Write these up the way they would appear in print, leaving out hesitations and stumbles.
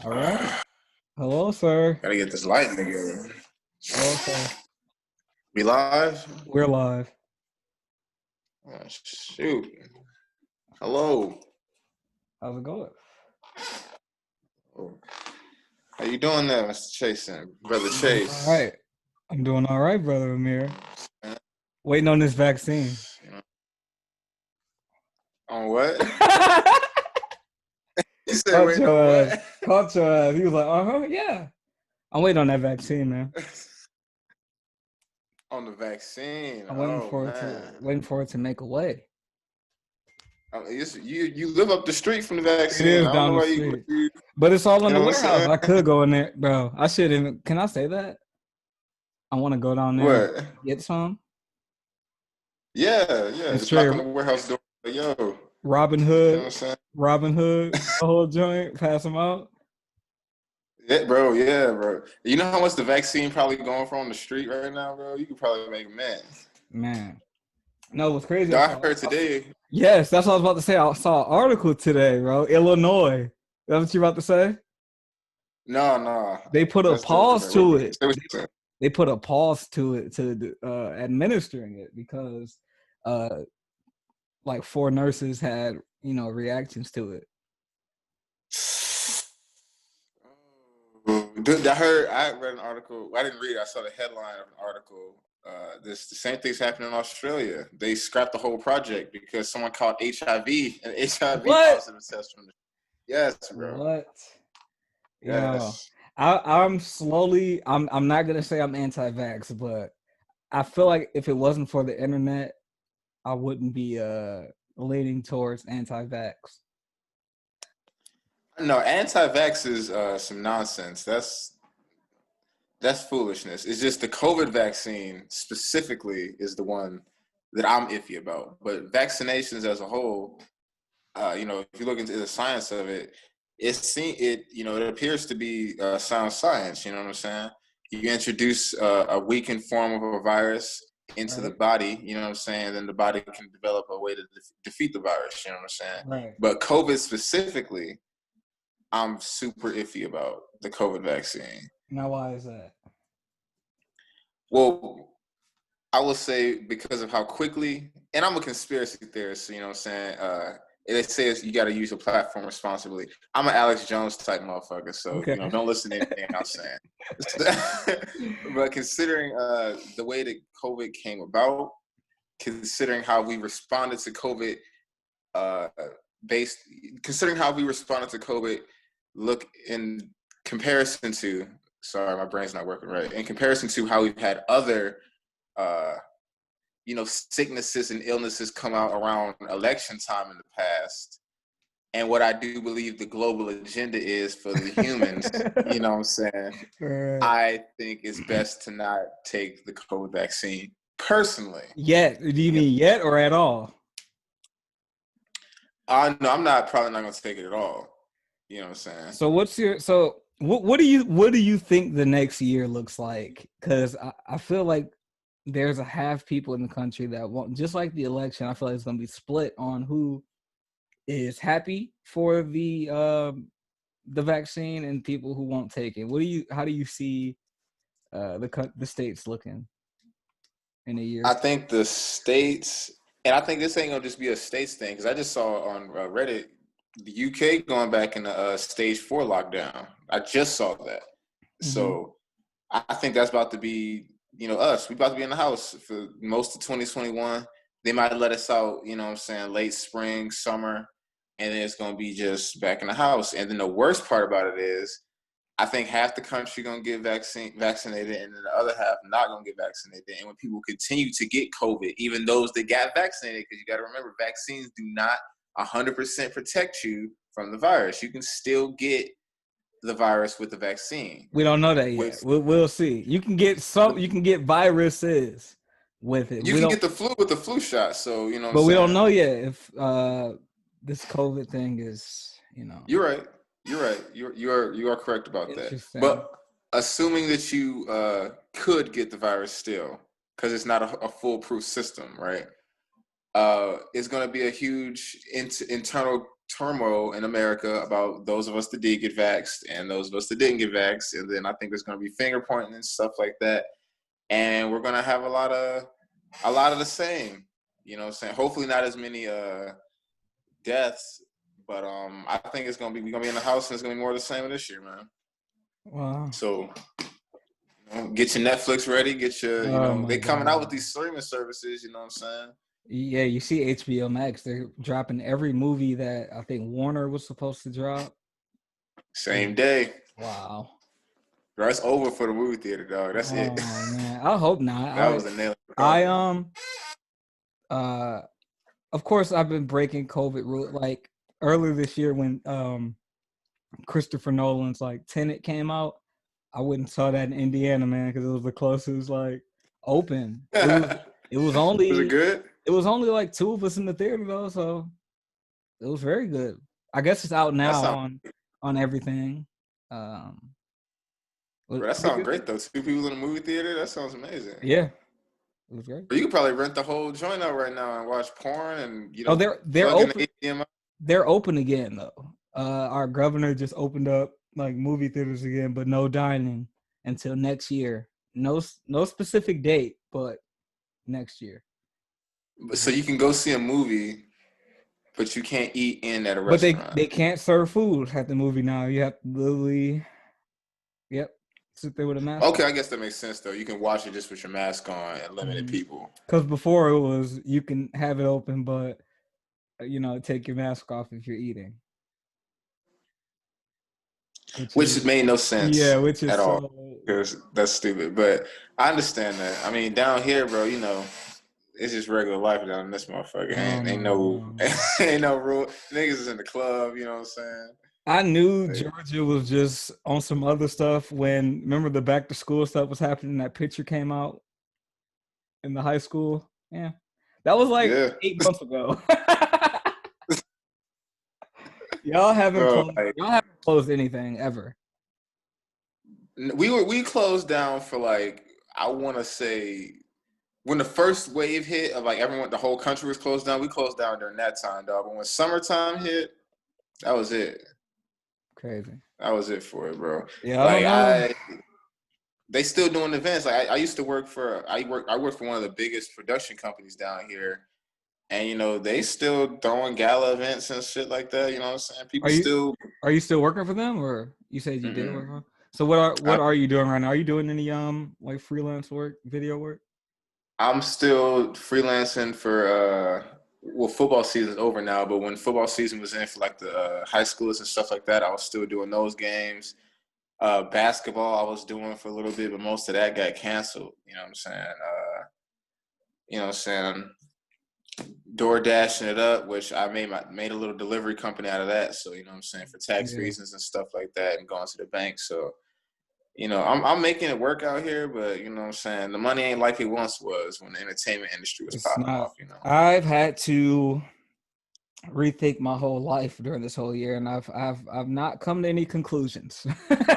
All right. Hello, sir. Gotta get this lighting together. Hello, sir. We live? We're live. Oh, shoot. Hello. How's it going? Oh. How you doing there, Mr. Chason? Brother I'm doing all Chase. right. I'm doing all right, brother Amir. Uh, Waiting on this vaccine. You know, on what? You said Caught waiting your on ass. what? Caught your ass. He was like, yeah. I'm waiting on that vaccine, man. On the vaccine. I'm Oh man. waiting for it to make a way. You live up the street from the It vaccine. is I don't know down the why street. you But it's all in you the know what I'm warehouse. saying? I could go in there, bro. I should even can I say that? I want to go down there and What? get some. Yeah. And Just knock straight on the warehouse door. Like, yo, you Robin know what Hood, I'm saying? Robin Hood, the whole joint, pass them out. Yeah, bro. You know how much the vaccine probably going for on the street right now, bro? You could probably make a man. Man, no, what's crazy? I heard today. Yes, that's what I was about to say. I saw an article today, bro. Illinois. That's what you about to say? No. They put a That's pause different. to Say it. what you said. They put a pause to it to administering it because, uh, like 4 nurses had reactions to it. Dude, I read an article. I didn't read it. I saw the headline of an article. The same thing's happening in Australia. They scrapped the whole project because someone caught HIV and HIV What? positive test from the. Yes, bro. What? Yo, Yes. I'm slowly. I'm not gonna say I'm anti-vax, but I feel like if it wasn't for the internet, I wouldn't be leaning towards anti-vax. No, anti-vax is some nonsense. That's foolishness. It's just the COVID vaccine specifically is the one that I'm iffy about. But vaccinations as a whole, if you look into the science of it, it appears to be sound science. You know what I'm saying? You introduce a weakened form of a virus into the Right. body. You know what I'm saying? Then the body can develop a way to defeat the virus. You know what I'm saying? Right. But COVID specifically, I'm super iffy about the COVID vaccine. Now, why is that? Well, I will say because of how quickly, and I'm a conspiracy theorist, so you know what I'm saying? They say you got to use your platform responsibly. I'm an Alex Jones type motherfucker, so, Okay. don't listen to anything I'm saying. But considering the way that COVID came about, considering how we responded to COVID, uh, considering how we responded to COVID, look in comparison to, sorry, my brain's not working right, in comparison to how we've had other sicknesses and illnesses come out around election time in the past. And what I do believe the global agenda is for the humans, you know what I'm saying? Right. I think it's best to not take the COVID vaccine personally. Yet? Do you mean yet or at all? No, I'm probably not going to take it at all. You know what I'm saying? So what do you think the next year looks like? Because I feel like there's a half people in the country that want, just like the election, I feel like it's going to be split on who is happy for the vaccine and people who won't take it. How do you see the states looking in a year? I think the states, and I think this ain't gonna just be a states thing, because I just saw on Reddit the UK going back in the stage 4 lockdown. I just saw that, so I think that's about to be, us. We about to be in the house for most of 2021. They might let us out, you know what I'm saying, late spring, summer, and then it's gonna be just back in the house. And then the worst part about it is, I think half the country gonna get vaccinated, and then the other half not gonna get vaccinated. And when people continue to get COVID, even those that got vaccinated, because you got to remember, vaccines do not 100% protect you from the virus. You can still get the virus with the vaccine. We don't know that yet. We'll see. You can get viruses with it. You can get the flu with the flu shot. So you know what I'm but we saying? don't know yet if this COVID thing is, You're right. You are correct about that. But assuming that you could get the virus still, because it's not a foolproof system, right? It's going to be a huge internal turmoil in America about those of us that did get vaxxed and those of us that didn't get vaxxed. And then I think there's going to be finger pointing and stuff like that. And we're going to have a lot of the same, you know what I'm saying? Hopefully not as many deaths, but I think we're going to be in the house and it's going to be more of the same this year, man. Wow. So get your Netflix ready, get your, they coming out with these streaming services, you know what I'm saying? Yeah, you see HBO Max, they're dropping every movie that I think Warner was supposed to drop. Same day. Wow. Bro, it's over for the movie theater, dog. That's it. Oh man, I hope not. That was a nail. Of course I've been breaking COVID rule. Like earlier this year when Christopher Nolan's like Tenet came out, I went and saw that in Indiana, man, because it was the closest like open. It was only Was it good? It was only like 2 of us in the theater though, so it was very good. I guess it's out now on everything. Bro, that sounds great though. 2 people in the movie theater, that sounds amazing. Yeah, it was great. But you could probably rent the whole joint out right now and watch porn and they're open. They're open again though. Our governor just opened up like movie theaters again, but no dining until next year. No specific date, but next year. So you can go see a movie, but you can't eat in at a restaurant. But they can't serve food at the movie now. You have to literally, sit there with a mask. Okay, I guess that makes sense though. You can watch it just with your mask on and limited people. Because before it was you can have it open, but take your mask off if you're eating. Which made no sense. Yeah, which is at all. Because that's stupid. But I understand that. I mean, down here, bro, it's just regular life down in this motherfucker. Ain't no rule. Niggas is in the club, you know what I'm saying? I knew Georgia was just on some other stuff when, remember the back to school stuff was happening, that picture came out in the high school? Yeah. That was like 8 months ago. Y'all haven't closed anything ever. We closed down for like, I want to say, when the first wave hit of like the whole country was closed down, we closed down during that time, dog. But when summertime hit, that was it. Crazy. That was it for it, bro. Yeah, they still doing events. Like I used to work for one of the biggest production companies down here, and they still throwing gala events and shit like that. You know what I'm saying? Are you still working for them, or you said you did work for them? So what are you doing right now? Are you doing any like freelance work, video work? I'm still freelancing for football season's over now, but when football season was in for like the high schoolers and stuff like that, I was still doing those games. Basketball I was doing for a little bit, but most of that got canceled. You know what I'm saying? Door dashing it up, which I made a little delivery company out of that. So, you know what I'm saying, for tax reasons and stuff like that, and going to the bank. So, I'm making it work out here, but you know what I'm saying, the money ain't like it once was when the entertainment industry was popping off. I've had to rethink my whole life during this whole year, and I've not come to any conclusions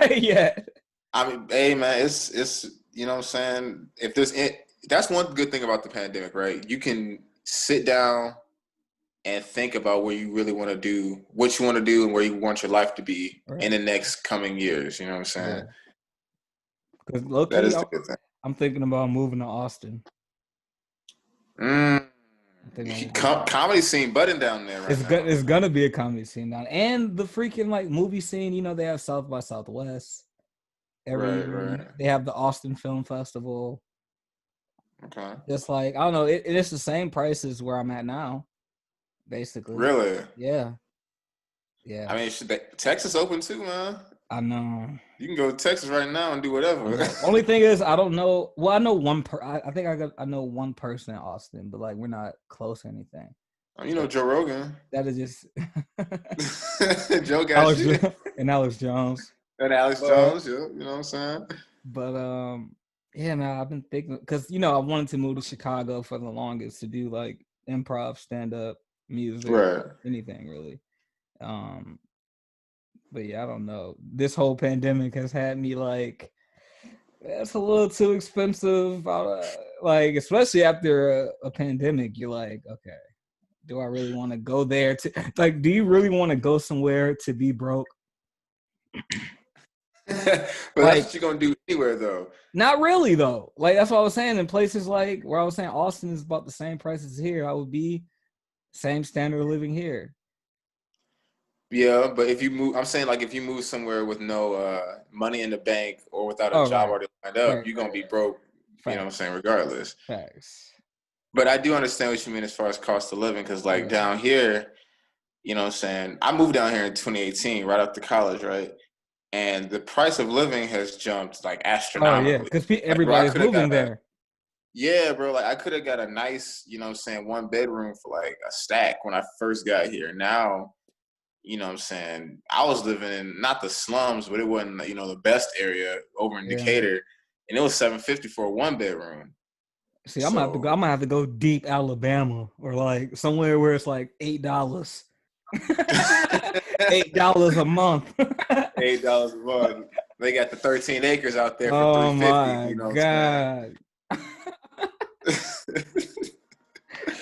yet. I mean, hey man, it's you know what I'm saying, that's one good thing about the pandemic, right? You can sit down and think about what you really want to do, what you want to do, and where you want your life to be in the next coming years. You know what I'm saying? Because that is the good thing. I'm thinking about moving to Austin. Comedy scene budding down there right now. It's gonna be a comedy scene down, and the freaking like movie scene. They have South by Southwest every year. They have the Austin Film Festival. Okay. Just like, I don't know, it's the same prices where I'm at now, basically. Really? Yeah. I mean, Texas open too, man. I know. You can go to Texas right now and do whatever. Only thing is, I don't know. Well, I know I know one person in Austin, but like we're not close or anything. Joe Rogan. That is just Joe got you. And Alex Jones. Jones, yeah. You know what I'm saying? But yeah, man, I've been thinking because I wanted to move to Chicago for the longest to do like improv, stand up, music, anything really. But yeah, I don't know. This whole pandemic has had me like, that's a little too expensive. Like, especially after a pandemic, you're like, okay, do I really want to go there to like? Do you really want to go somewhere to be broke? But that's Like, what you're gonna do anywhere, though. not really though. Like that's what I was saying. In places like where I was saying Austin is about the same prices here, I would be same standard of living here. Yeah, but if you move, I'm saying like if you move somewhere with no money in the bank or without a Oh, job right, already lined up, right, you're gonna right. be broke. You know what I'm Facts, saying? Regardless. facts. But I do understand what you mean as far as cost of living, because like Yeah. down here, you know what I'm saying? I moved down here in 2018, right after college, right? And the price of living has jumped like Oh yeah, astronomically. because Like, bro, I everybody's could have moving got a there. yeah, bro. Like I could have got a nice, you know what I'm saying, one bedroom for like a stack when I first got here. Now, you know what I'm saying, I was living in not the slums, but it wasn't, you know, the best area over in Yeah. Decatur, and it was $750 for a one bedroom. See, I'm gonna have to go. So I'm gonna have to go deep Alabama or like somewhere where it's like $8. $8 a month. $8 a month. They got the 13 acres out there for Oh 350. my You know what I'm god, saying?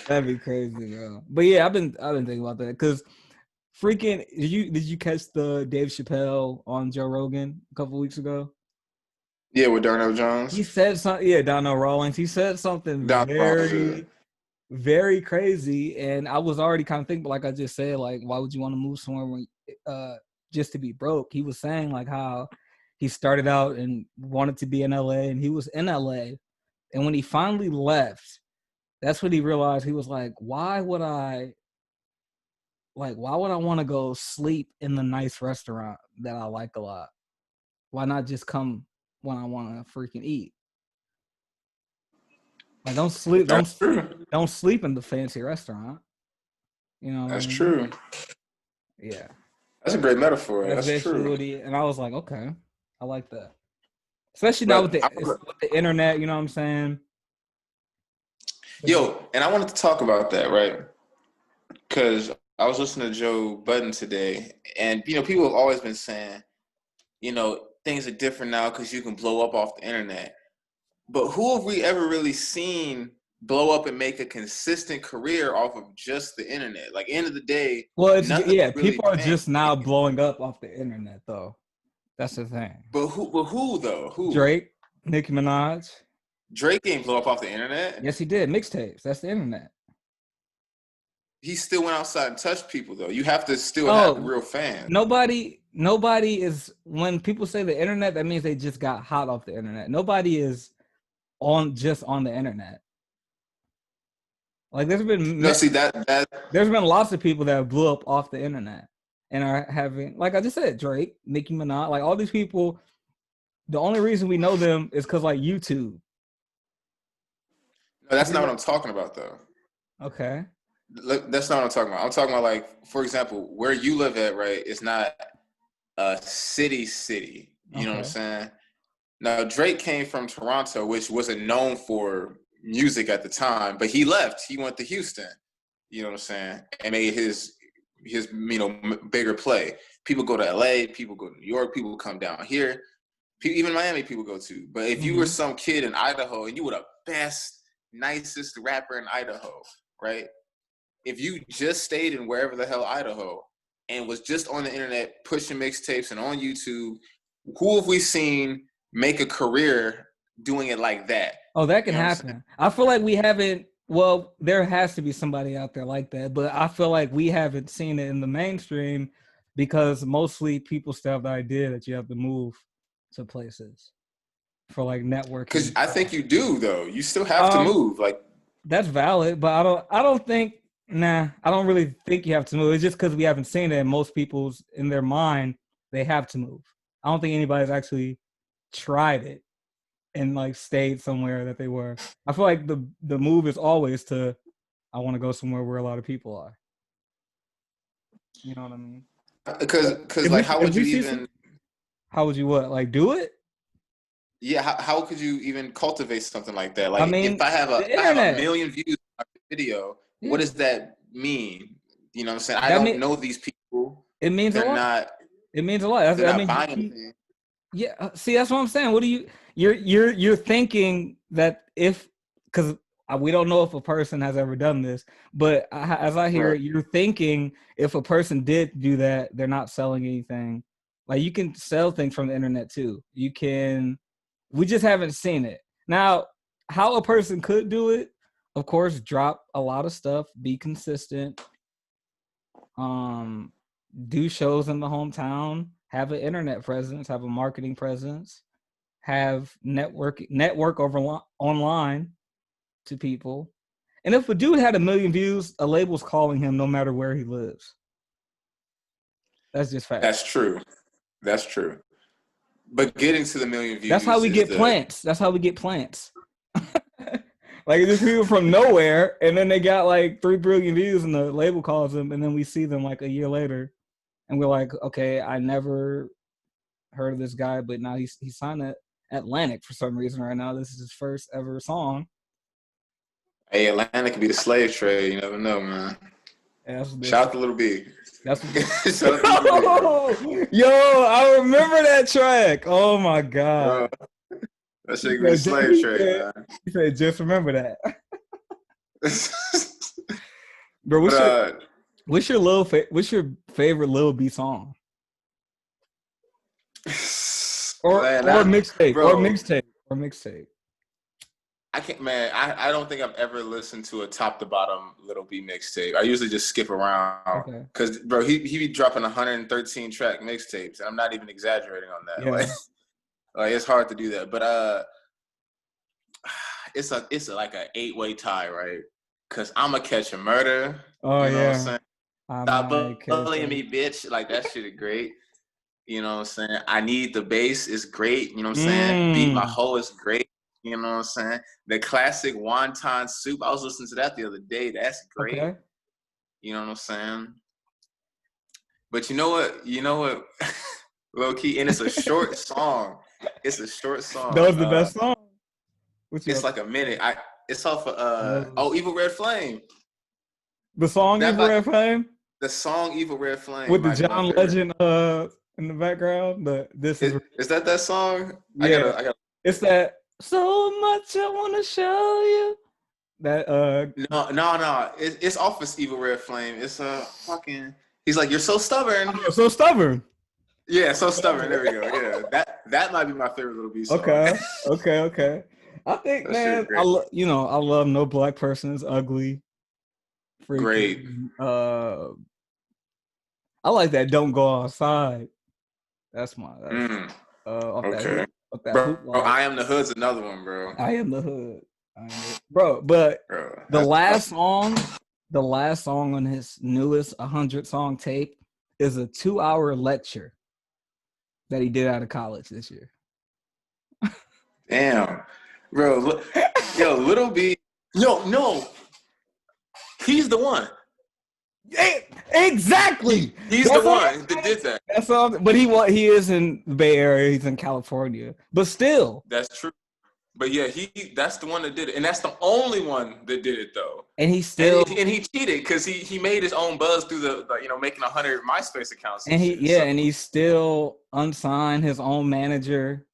that'd be crazy, bro. But yeah, I've been thinking about that because freaking did you catch the Dave Chappelle on Joe Rogan a couple weeks ago? Yeah, with Darnell He Jones. said something. Yeah, Donnell Rawlings. He said something Don Rawlings, yeah. very crazy, and I was already kind of thinking, like I just said, like why would you want to move somewhere when just to be broke? He was saying like how he started out and wanted to be in LA, and he was in LA, and when he finally left, that's when he realized he was like, why would I want to go sleep in the nice restaurant that I like a lot? Why not just come when I want to freaking eat? Like That's true. don't sleep in the fancy restaurant. You know what I That's mean? true. Yeah. That's a great metaphor. That's That's basically true. what he and I was like, okay, I like that. Especially now with But the internet, you know what I'm saying? yo, and I wanted to talk about that, right? Because I was listening to Joe Budden today, and you know, people have always been saying, you know, things are different now because you can blow up off the internet. But who have we ever really seen blow up and make a consistent career off of just the internet? Like, end of the day, Well, it's nothing yeah, really people are just now changed. blowing up off the internet though. That's the thing. But who? But who though? Who? Drake, Nicki Minaj. Drake ain't blow up off the internet. Yes, he did. Mixtapes. That's the internet. He still went outside and touched people though. You have to still have Oh, real fans. nobody is when people say the internet, that means they just got hot off the internet. Nobody is on the internet. Like No, see that there's been lots of people that blew up off the internet and are having, like I just said, Drake, Nicki Minaj, like all these people. The only reason we know them is because like YouTube. no, that's not what I'm talking about though. Okay. Look, that's not what I'm talking about. I'm talking about like, for example, where you live at, right? It's not a city. You know what I'm Okay. saying? Now Drake came from Toronto, which wasn't known for music at the time, but he left. He went to Houston. You know what I'm saying? And made his bigger play. People go to LA, people go to New York, people come down here. Even Miami people go to. But if you were Mm-hmm. some kid in Idaho and you were the best, nicest rapper in Idaho, right? If you just stayed in wherever the hell Idaho and was just on the internet pushing mixtapes and on YouTube, who have we seen make a career doing it like that? Oh, that You can know what I'm saying? happen. I feel like we haven't. Well, there has to be somebody out there like that, but I feel like we haven't seen it in the mainstream because mostly people still have the idea that you have to move to places for like networking Because and I stuff. think you do though. You still have to Um, move. Like that's valid, but I don't think. Nah, I don't really think you have to move. It's just because we haven't seen it, and most people's in their mind they have to move. I don't think anybody's actually tried it and like stayed somewhere that they were. I feel like the move is always to I want to go somewhere where a lot of people are. You know what I mean? because If like we how if would we you see some, even how would you what like do it? yeah, how could you even cultivate something like that? I Like if mean, I have a the if I have a internet. million views on a video, what Yeah, does that mean? You know what I'm saying? I that don't mean know these people. it means a They're lot. not It means a lot. That's, they're I not mean, buying anything. yeah. See, that's what I'm saying. What do you're thinking that if because we don't know if a person has ever done this, but as I hear Right. it, you're thinking if a person did do that, they're not selling anything. Like you can sell things from the internet too. You can. We just haven't seen it. Now, how a person could do it, of course, drop a lot of stuff, be consistent, um, do shows in the hometown, have an internet presence, have a marketing presence, have network over online to people. And if a dude had 1 million views, a label's calling him no matter where he lives. That's just fact. That's true. That's true. But getting to the million That's how views we is get the plants. That's how we get plants. Like just people from nowhere, and then they got like 3 billion views, and the label calls them, and then we see them like a year later, and we're like, okay, I never heard of this guy, but now he signed at Atlantic for some reason right now. This is his first ever song. hey, Atlanta could be the slave trade. You never know, man. Yeah, that's what Shout out to Little B. That's what Shout out to Little B, Yo, I remember that track. Oh my god. bro. That shit could be the slave trade, man. He said, just remember that. Bro, But what's your favorite Lil B song? Or mixtape. Or mixtape. I can't, man. I don't think I've ever listened to a top to bottom Little B mixtape. I usually just skip around because, bro, he be dropping 113 track mixtapes, and I'm not even exaggerating on that. Yeah. Like it's hard to do that, but it's like an 8-way tie, right? Because I'ma catch a murder. Oh you know yeah. what I'm saying? Stop bullying me, bitch. Like that shit is great. You know what I'm saying? I need the bass is great. You know what I'm saying? Beat my hoe is great. You know what I'm saying? The classic wonton soup. I was listening to that the other day. That's great. Okay. You know what I'm saying? But you know what? Low key, and it's a short song. It's a short song. That was the best song. It's like a minute. It's off of Evil Red Flame. The song Evil Red Flame? The song Evil Red Flame. With the John Legend in the background. Is that song? Yeah. I gotta It's that so much I wanna show you. That No. It's off of Evil Red Flame. It's fucking he's like, you're so stubborn. Oh, so stubborn. Yeah, so stubborn. There we go. Yeah. That might be my favorite Little B song. Okay. I think, man, I love No Black Person is Ugly. Freaking, great. I like that Don't Go Outside. That's my okay. Bro, I Am the Hood's another one, bro. I Am the Hood. Bro, but the last song on his newest 100 song tape is a 2-hour lecture that he did out of college this year. Damn. Bro, yo, Little B. No. He's the one. Exactly. He's the one that did that. That's all. But he is in the Bay Area. He's in California. But still. That's true. But yeah, that's the one that did it. And that's the only one that did it though. And he still and he cheated because he made his own buzz through the making 100 MySpace accounts. And and he still unsigned his own manager.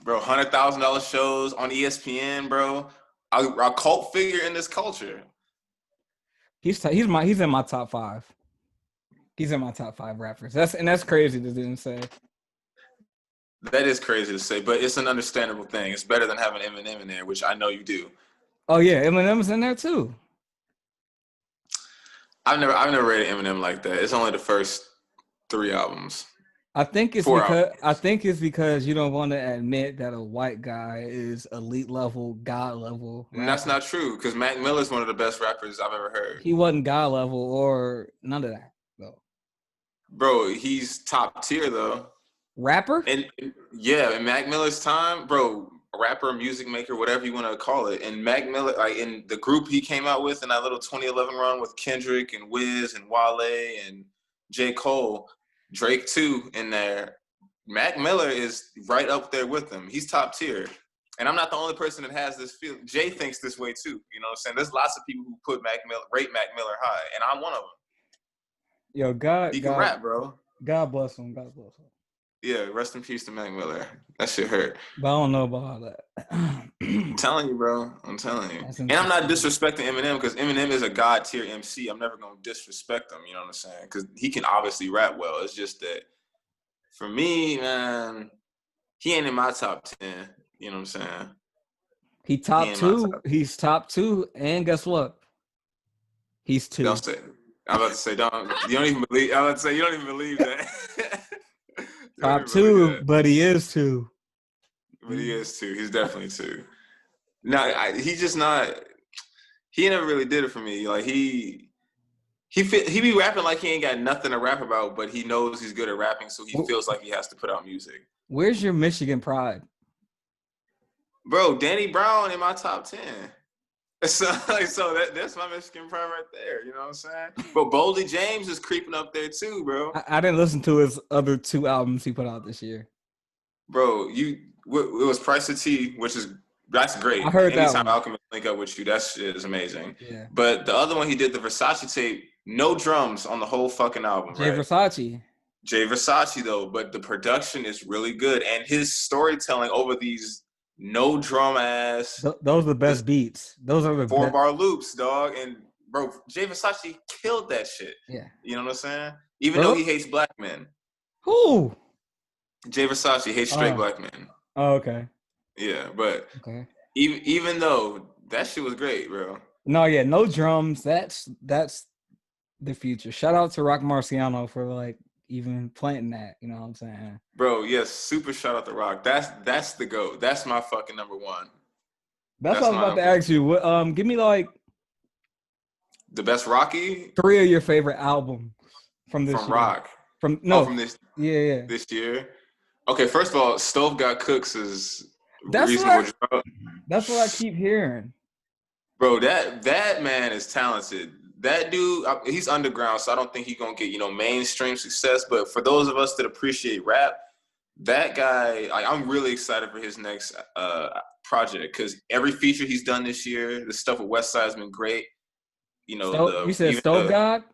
Bro, $100,000 shows on ESPN, bro. A cult figure in this culture. He's in my top 5. He's in my top 5 rappers. That's crazy to even say. That is crazy to say, but it's an understandable thing. It's better than having Eminem in there, which I know you do. Oh yeah, Eminem's in there too. I've never rated Eminem like that. It's only the first 3 albums. I think it's because you don't want to admit that a white guy is elite level, God level. And that's not true because Mac Miller's one of the best rappers I've ever heard. He wasn't God level or none of that though. Bro, he's top tier though. Rapper? And yeah, in Mac Miller's time, bro, rapper, music maker, whatever you want to call it. And Mac Miller, like in the group he came out with in that little 2011 run with Kendrick and Wiz and Wale and J. Cole, Drake too in there. Mac Miller is right up there with them. He's top tier. And I'm not the only person that has this feel. Jay thinks this way too. You know what I'm saying? There's lots of people who rate Mac Miller high, and I'm one of them. Yo, God. He can rap, bro. God bless him. God bless him. Yeah, rest in peace to Mac Miller. That shit hurt. But I don't know about all that. I'm telling you, bro. I'm telling you. That's And I'm not interesting. disrespecting Eminem because Eminem is a god tier MC. I'm never gonna disrespect him. You know what I'm saying? Because he can obviously rap well. It's just that for me, man, he ain't in my top 10. You know what I'm saying? He He top ain't in my two. top. He's top two, and guess what? He's Don't two. say. I'm about to say. Don't. You don't even believe. I'm about to say you don't even believe that. You don't Top even believe two, that. but he is two. But he is two. He's definitely two. No, he just not. He never really did it for me. Like he be rapping like he ain't got nothing to rap about, but he knows he's good at rapping, so he feels like he has to put out music. Where's your Michigan pride? Bro, Danny Brown in my top 10. So that's my Michigan pride right there. You know what I'm saying? But Boldy James is creeping up there too, bro. I didn't listen to his other two albums he put out this year. Bro, it was Price of Tea, that's I great. heard that Anytime one. Alchemist link up with you, that shit is amazing. Yeah. But the other one he did, the Versace tape, no drums on the whole fucking album, Jay right? Versace. Jay Versace though, but the production is really good, and his storytelling over these no drum ass Those are the best beats. Those are the best. 4-bar loops, dog. And bro, Jay Versace killed that shit. Yeah. You know what I'm saying? Even though Bro, he hates black men, who? Jay Versace hates straight black men. Oh, okay. Yeah, but Okay. even though that shit was great, bro. No, yeah, no drums. That's the future. Shout out to Rock Marciano for like even planting that. You know what I'm saying? Bro, yes, super shout out to Rock. That's the GOAT. That's my fucking number one. That's what I That's was my about to number one. ask you. What, give me like The best Rocky 3 of your favorite albums from this from year. Rock. From Oh, no, from this yeah. year. Okay, first of all, Stove Got Cooks is That's reasonable. what that's what I keep hearing. Bro, that man is talented. That dude, he's underground, so I don't think he's gonna get mainstream success. But for those of us that appreciate rap, that guy, I'm really excited for his next project because every feature he's done this year, the stuff with Westside has been great. You said Even Stove the God?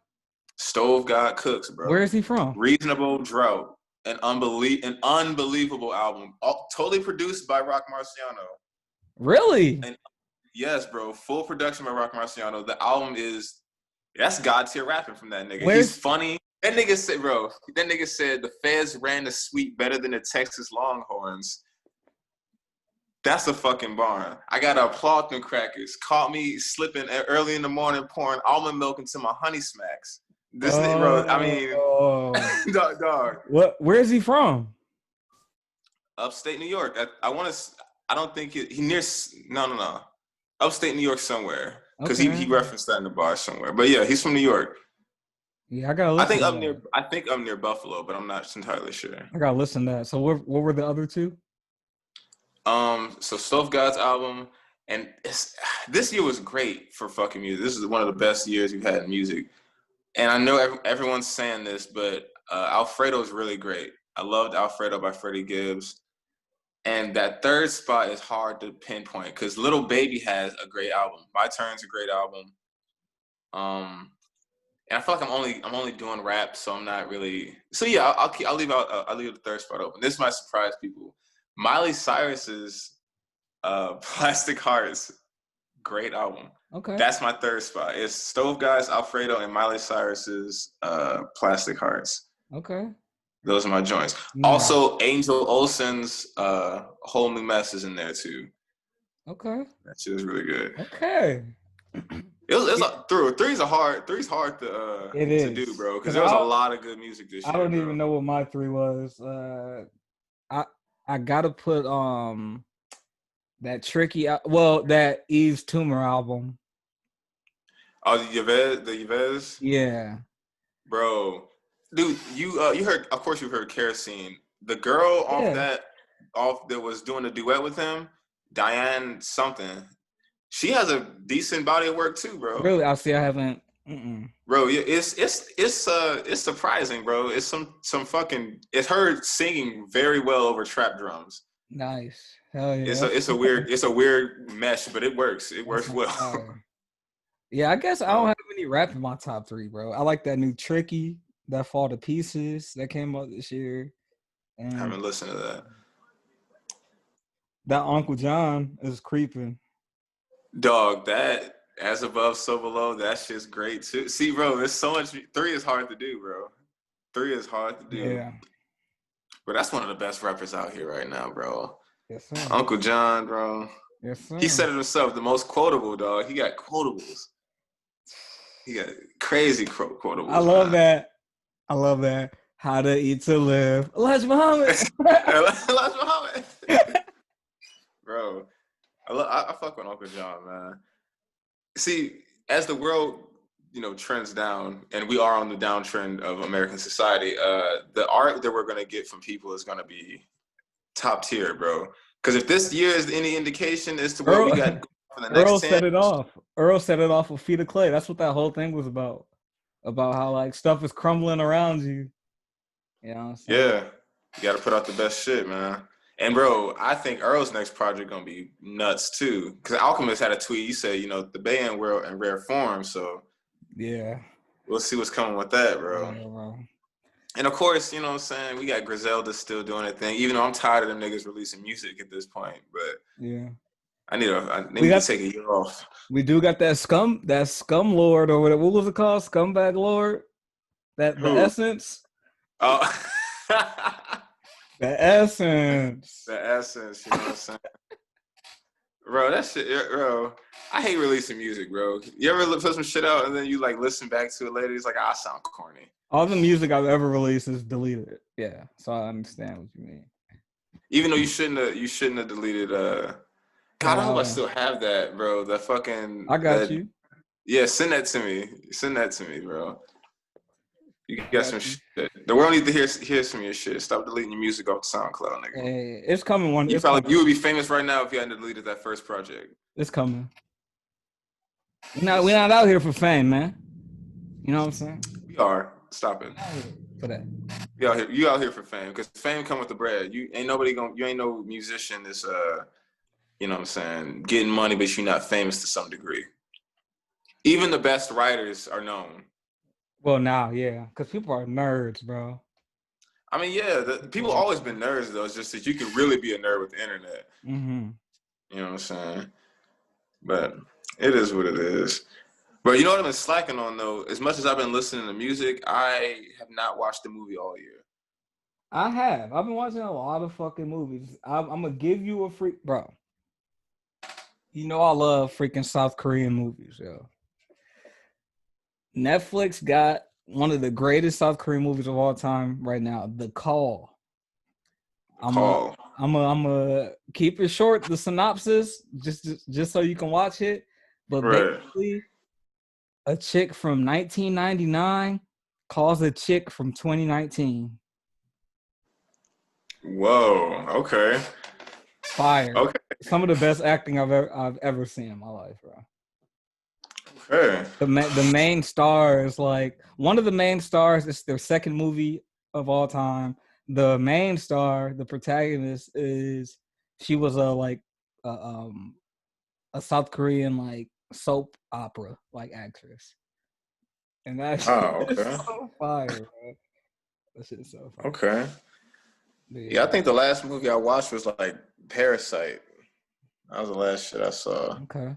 Stove God Cooks, Where bro. is he from? Reasonable Drought, an unbelievable album, totally produced by Rock Marciano. Really? And yes, bro, full production by Rock Marciano. The album that's God tier rapping from that nigga. He's Where's funny. That nigga said, bro, the Feds ran the sweep better than the Texas Longhorns. That's a fucking barn. I gotta applaud them crackers. Caught me slipping early in the morning pouring almond milk into my honey smacks. This nigga, bro, I mean, dog. What? Where is he from? Upstate New York. I don't think he near. No. Upstate New York somewhere. Because he Okay. referenced that in the bar somewhere. But yeah, he's from New York. Yeah, I gotta listen to that. I think I'm near Buffalo, but I'm not entirely sure. I gotta listen to that. So what were the other two? So Stove God's album, and this year was great for fucking music. This is one of the best years we've had in music. And I know everyone's saying this, but Alfredo is really great. I loved Alfredo by Freddie Gibbs. And that third spot is hard to pinpoint because Little Baby has a great album. My Turn's a great album. And I feel like I'm only doing rap, so I'm not really. So yeah, I'll leave the third spot open. This might surprise people. Miley Cyrus's Plastic Hearts, great album. Okay. That's my third spot. It's Stove Guys, Alfredo, and Miley Cyrus's Plastic Hearts. Okay. Those are my joints. Nice. Also, Angel Olsen's Whole New Mess is in there too. Okay. That shit is really good. Okay. Three's hard to do, bro, because there was a lot of good music this year. I don't even know what my 3 was. I gotta put that that Eve's Tumor album. Oh, the Yves? Yeah. Bro. Dude, you heard, of course you heard Kerosene. The girl that was doing the duet with him, Diane something. She has a decent body of work too, bro. Really? I haven't. Bro, yeah, it's surprising, bro. It's it's her singing very well over trap drums. Nice. Hell yeah. It's a weird mesh, but it works. It works well. Yeah, I guess I don't have any rap in my top 3, bro. I like that new Tricky, that Fall to Pieces that came out this year. I And haven't listened to that. that Uncle John is creeping. Dog, that As Above, So Below, that shit's great too. See, bro, there's so much. 3 is hard to do, bro. 3 is hard to do. Yeah. But that's one of the best rappers out here right now, bro. Yes, sir. Uncle John, bro. Yes, sir. He said it himself, the most quotable, dog. He got quotables. He got crazy quotables. I love that. I love that. How to Eat to Live. Elijah Muhammad. Elijah Muhammad. Bro, I fuck with Uncle John, man. See, as the world, trends down, and we are on the downtrend of American society, the art that we're gonna get from people is gonna be top tier, bro. Because if this year is any indication as to what we got for the next 10, set it off. Earl set it off with Feet of Clay. That's what that whole thing was about. About how like stuff is crumbling around you. You know what I'm saying? Yeah, you got to put out the best shit, man. And bro, I think Earl's next project gonna be nuts too. Because Alchemist had a tweet. He said, the band were in rare form, so yeah, we'll see what's coming with that, bro. Yeah. And of course, you know what I'm saying, we got Griselda still doing a thing, even though I'm tired of them niggas releasing music at this point. But yeah, I need to take a year off. We do got that scum lord or whatever. What was it called? Scumbag lord? The essence? Oh. The essence. The essence, you know what I'm saying? Bro, that shit, bro. I hate releasing music, bro. You ever put some shit out and then you like listen back to it later? It's like, I sound corny. All the music I've ever released is deleted. Yeah, so I understand what you mean. Even though you shouldn't have deleted. God, I hope I still have that, bro. The fucking. I got you. Yeah, send that to me. Send that to me, bro. You got some shit. The world needs to hear some of your shit. Stop deleting your music off SoundCloud, nigga. Hey, it's coming. You would be famous right now if you hadn't deleted that first project. It's coming. We're not out here for fame, man. You know what I'm saying? We are. Stop it. For that. You out here for fame, because fame come with the bread. You ain't no musician that's you know what I'm saying, getting money, but you're not famous to some degree. Even the best writers are known. Well, now, yeah, because people are nerds, bro. I mean, yeah, people always been nerds, though. It's just that you can really be a nerd with the internet. Mm-hmm. You know what I'm saying? But it is what it is. But you know what I've been slacking on, though? As much as I've been listening to music, I have not watched a movie all year. I have. I've been watching a lot of fucking movies. I'm going to give you a freak, bro. You know I love freaking South Korean movies, yo. Netflix got one of the greatest South Korean movies of all time right now, The Call. I'm gonna keep it short, the synopsis, just so you can watch it. But basically, a chick from 1999 calls a chick from 2019. Whoa. Okay. Fire. Okay. Some of the best acting I've ever seen in my life, bro. Okay. The main star is like one of the main stars. It's their second movie of all time. The main star, the protagonist, she was a South Korean like soap opera like actress, and that's so fire, bro. That shit is so fire. Okay. Yeah, I think the last movie I watched was like Parasite. That was the last shit I saw. Okay.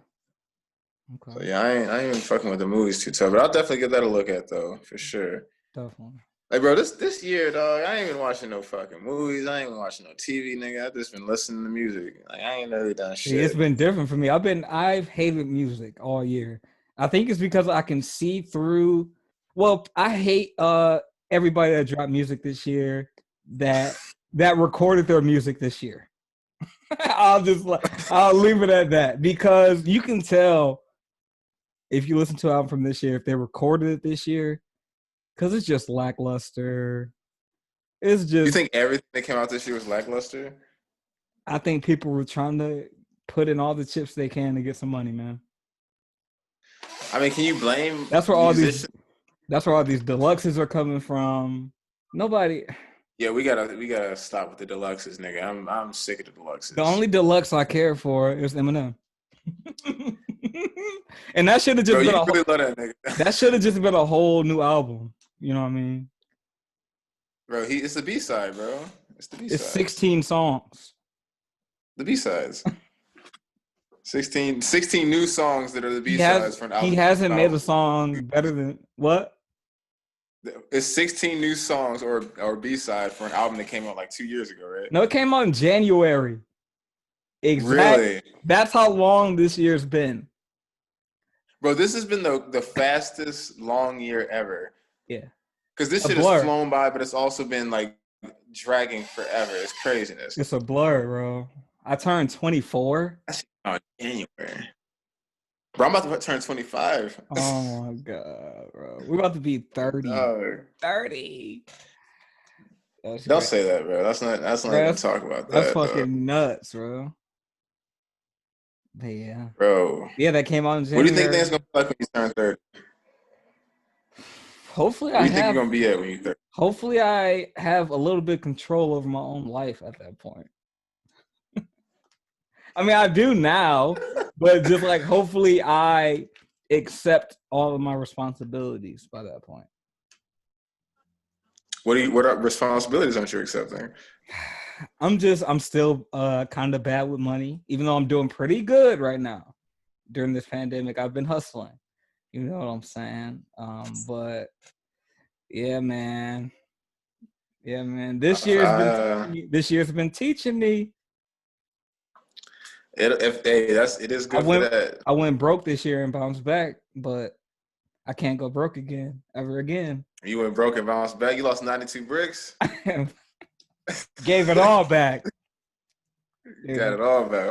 So yeah, I ain't even fucking with the movies too tough, but I'll definitely give that a look at though, for sure. Definitely. Like, bro, this year, dog, I ain't even watching no fucking movies. I ain't even watching no TV, nigga. I just been listening to music. Like, I ain't really done shit. It's been different for me. I've hated music all year. I think it's because I can see through. Well, I hate everybody that dropped music this year that recorded their music this year. I'll leave it at that, because you can tell if you listen to an album from this year if they recorded it this year, because it's just lackluster. It's just. You think everything that came out this year was lackluster? I think people were trying to put in all the chips they can to get some money, man. I mean, can you blame? That's where all these deluxes are coming from. Nobody. Yeah, we gotta stop with the deluxes, nigga. I'm sick of the deluxes. The only deluxe I care for is Eminem. And that should have just love that nigga. That should have just been a whole new album. You know what I mean? Bro, it's the B-side, bro. It's the It's B-sides. 16 songs. The B-sides. 16 new songs that are the B-sides for an He album. hasn't made a song better than what? It's 16 new songs or B-side for an album that came out like 2 years ago, right? No, it came out in January. Really? That's how long this year's been. Bro, this has been the fastest long year ever. Yeah. Because this shit has flown by, but it's also been like dragging forever. It's craziness. It's a blur, bro. I turned 24. That's January. Bro, I'm about to turn 25. Oh my god, bro. We're about to be 30. 30. Don't say that, bro. Let's not even talk about that. That's fucking nuts, bro. But yeah. Bro. Yeah, that came out in January. What do you think things gonna be like when you turn 30? Hopefully Where do you think you're gonna be at when you're 30? Hopefully I have a little bit of control over my own life at that point. I mean, I do now, but just like hopefully I accept all of my responsibilities by that point. What responsibilities aren't you accepting? I'm still kind of bad with money, even though I'm doing pretty good right now. During this pandemic, I've been hustling. You know what I'm saying? But yeah, man. Yeah, man. This year's been teaching me. It is good for that. I went broke this year and bounced back, but I can't go broke again, ever again. You went broke and bounced back. You lost 92 bricks. Gave it all back. Got it all back.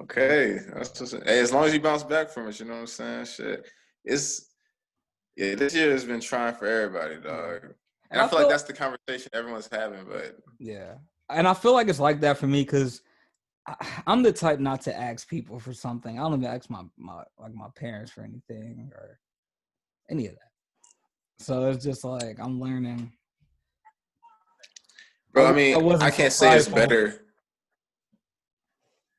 Okay. That's just, hey, as long as you bounce back from it, you know what I'm saying? Shit. This year has been trying for everybody, dog. And I feel like that's the conversation everyone's having, but yeah. And I feel like it's like that for me because I'm the type not to ask people for something. I don't even ask my parents for anything or any of that. So it's just like I'm learning. Bro, I mean, I can't say it's better.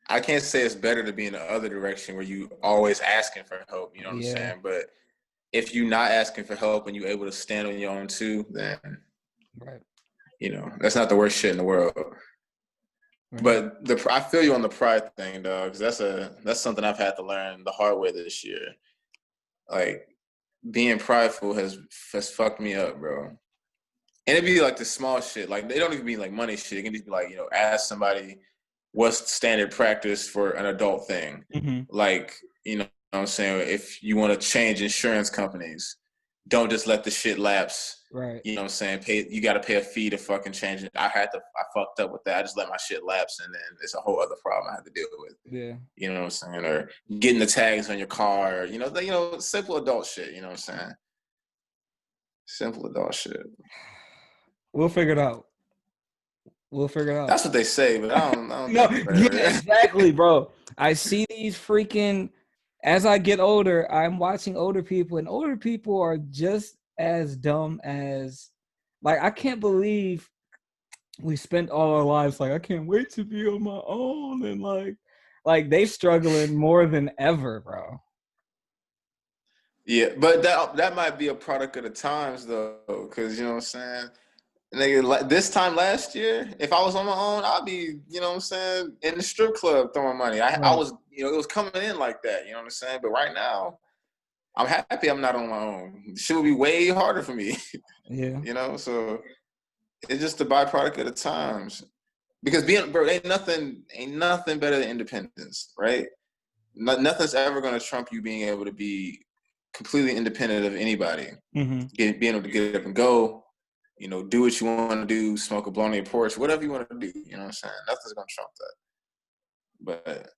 I can't say it's better to be in the other direction where you always asking for help. You know what I'm saying? But if you're not asking for help and you're able to stand on your own too, then you know that's not the worst shit in the world. But I feel you on the pride thing, dog. Because that's something I've had to learn the hard way this year. Like being prideful has fucked me up, bro. And it'd be like the small shit. Like they don't even be like money shit. It can just be like, you know, ask somebody what's standard practice for an adult thing. Mm-hmm. Like, you know what I'm saying? If you want to change insurance companies, don't just let the shit lapse. Right. You know what I'm saying? You got to pay a fee to fucking change it. I fucked up with that. I just let my shit lapse and then it's a whole other problem I had to deal with. Yeah. You know what I'm saying? Or getting the tags on your car, you know, simple adult shit, you know what I'm saying? Simple adult shit. We'll figure it out. That's what they say, but I don't no, yeah, exactly, bro. I see these freaking, as I get older, I'm watching older people, and older people are just as dumb as, like, I can't believe we spent all our lives like, I can't wait to be on my own, and like they struggling more than ever, bro. Yeah, but that might be a product of the times though, because you know what I'm saying. Nigga, this time last year, if I was on my own, I'd be, you know what I'm saying, in the strip club throwing money. I was, you know, it was coming in like that, you know what I'm saying? But right now, I'm happy I'm not on my own. Shit would be way harder for me. Yeah. You know, so it's just a byproduct of the times. Because ain't nothing better than independence, right? Nothing's ever gonna trump you being able to be completely independent of anybody. Mm-hmm. Being able to get up and go. You know, do what you want to do, smoke a blunt on your porch, whatever you want to do. You know what I'm saying? Nothing's going to trump that. But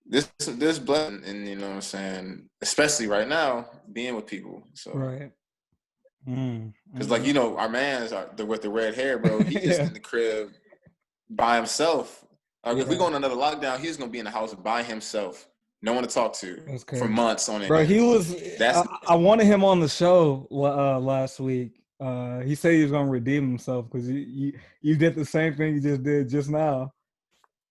this blessing, and you know what I'm saying, especially right now, being with people. So, right. Because, like, you know, our man's with the red hair, bro, he just in the crib by himself. Like, if we go on another lockdown, he's going to be in the house by himself. No one to talk to for months on it. Bro, he was. I wanted him on the show last week. He said he was gonna redeem himself because you did the same thing you just did just now.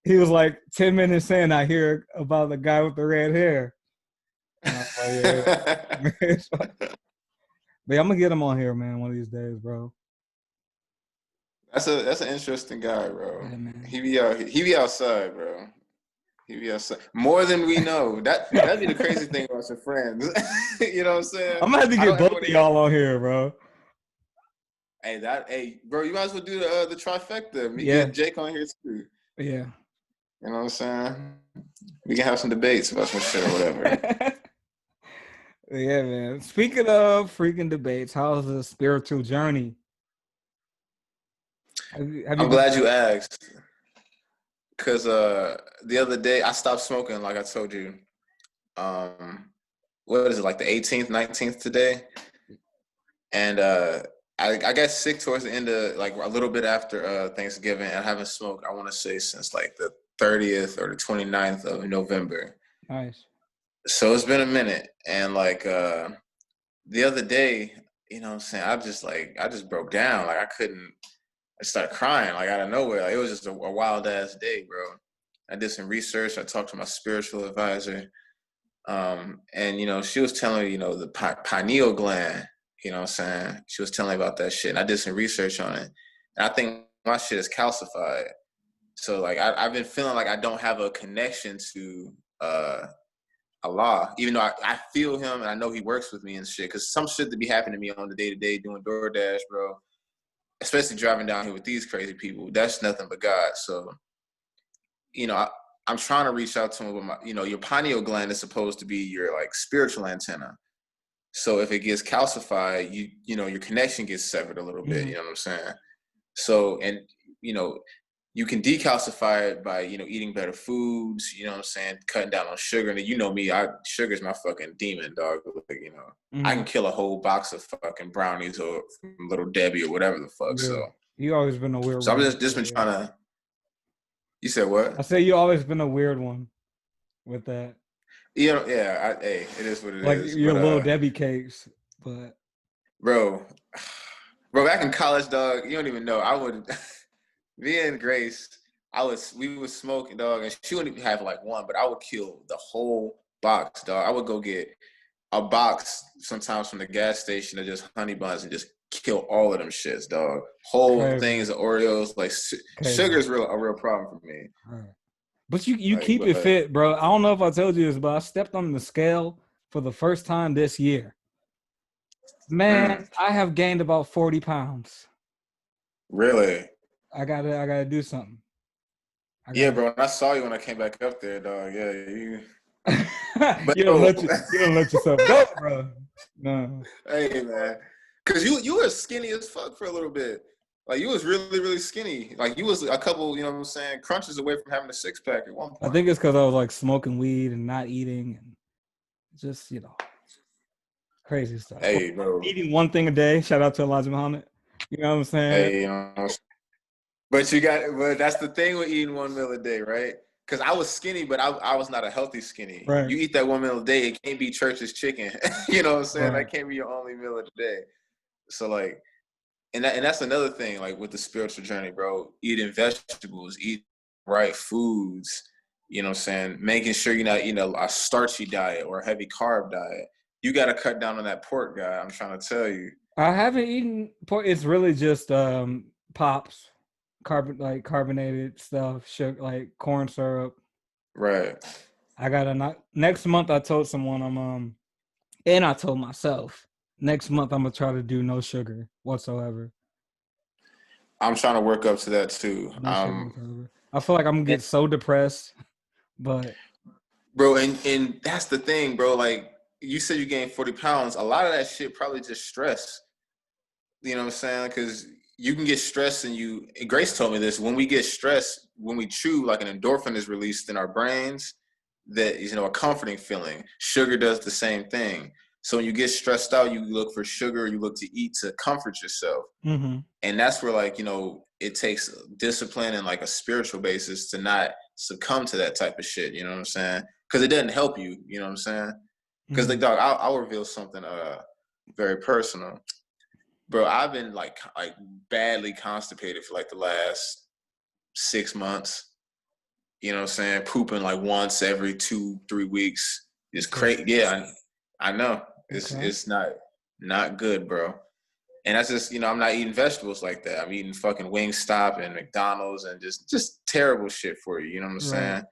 He was like 10 minutes in, I hear about the guy with the red hair. But yeah, I'm gonna get him on here, man, one of these days, bro. That's an interesting guy, bro. Yeah, man. He be outside, bro. He be outside more than we know. That'd be the crazy thing about your friends. You know what I'm saying? I'm gonna have to I get don't ever both want of to hear. y'all on here, bro. Hey, bro, you might as well do the trifecta. Me Yeah, get Jake on here too. yeah. You know what I'm saying? We can have some debates about some shit or whatever. Yeah, man. Speaking of freaking debates, how's the spiritual journey? Have you I'm been? glad you asked, cause the other day I stopped smoking, like I told you. What is it, like the 18th, 19th today? And I got sick towards the end of, like, a little bit after Thanksgiving, and I haven't smoked, I want to say, since like the 30th or the 29th of November. Nice. So it's been a minute, and like the other day, you know what I'm saying, I just broke down. Like, I started crying, like, out of nowhere. Like, it was just a wild ass day, bro. I did some research. I talked to my spiritual advisor, and she was telling me, the pineal gland. You know what I'm saying? She was telling me about that shit, and I did some research on it, and I think my shit is calcified. So, like, I've been feeling like I don't have a connection to Allah, even though I feel him and I know he works with me and shit. Because some shit that be happening to me on the day to day doing DoorDash, bro, especially driving down here with these crazy people, that's nothing but God. So, I'm trying to reach out to him with my, your pineal gland is supposed to be your, like, spiritual antenna. So if it gets calcified, your connection gets severed a little bit. Mm-hmm. You know what I'm saying? So, and you know, you can decalcify it by eating better foods. You know what I'm saying? Cutting down on sugar. And you know me, sugar's my fucking demon, dog. Like, I Mm-hmm. can kill a whole box of fucking brownies or Little Debbie or whatever the fuck. Yeah. So, You always been a weird I've one. just been trying to. You said what? I say you always been a weird one with that. Yeah. Hey, it is what it Like is. your But little Debbie cakes, but bro, bro, back in college, dog, you don't even know. I would, me and Grace, we was smoking, dog, and she wouldn't even have like one, but I would kill the whole box, dog. I would go get a box sometimes from the gas station of just honey buns and just kill all of them shits, dog. Whole crazy, things of Oreos, like sugar crazy. is a real problem for me. Right. But you Like, keep it but fit, bro. I don't know if I told you this, but I stepped on the scale for the first time this year. Man, mm, I have gained about 40 pounds. really, I gotta do something. I yeah, gotta. bro. And I saw you when I came back up there, dog. Yeah, you. But You don't yo, let yourself go, bro. No. hey, man, because you were skinny as fuck for a little bit. Like, you was really, really skinny. Like, you was a couple, what I'm saying, crunches away from having a six pack at one I point. think it's because I was like smoking weed and not eating and just, crazy stuff. Hey, bro. Eating one thing a day. Shout out to Elijah Muhammad. You know what I'm saying? Hey, but that's the thing with eating one meal a day, right? Because I was skinny, but I was not a healthy skinny. Right. You eat that one meal a day, it can't be church's chicken. You know what I'm saying? Right. That can't be your only meal of the day. So, like, and that's another thing, like, with the spiritual journey, bro. Eating vegetables, eating right foods, you know what I'm saying? Making sure you're not eating a starchy diet or a heavy carb diet. You got to cut down on that pork, guy. I'm trying to tell you. I haven't eaten pork. It's really just pops, carbonated stuff, sugar, like corn syrup. Right. I gotta not next month. I told someone and I told myself next month I'm gonna try to do no sugar whatsoever. I'm trying to work up to that too. No sugar whatsoever. I feel like I'm gonna get so depressed, but Bro, and that's the thing, bro. Like, you said you gained 40 pounds. A lot of that shit probably just stress. You know what I'm saying? Because you can get stressed, and Grace told me this, when we get stressed, when we chew, like, an endorphin is released in our brains that is, a comforting feeling. Sugar does the same thing. So when you get stressed out, you look for sugar, you look to eat to comfort yourself. mm-hmm. And that's where, like, it takes discipline and, like, a spiritual basis to not succumb to that type of shit. You know what I'm saying? Because it doesn't help you. You know what I'm saying? Because, Mm-hmm. like, dog, I'll reveal something very personal. Bro, I've been like badly constipated for like the last 6 months. You know what I'm saying? Pooping like once every 2-3 weeks. It's crazy. Yeah, I know. Okay. It's not. Not good, bro. And that's just, I'm not eating vegetables like that. I'm eating fucking Wingstop and McDonald's and just terrible shit for you. You know what I'm Right. saying?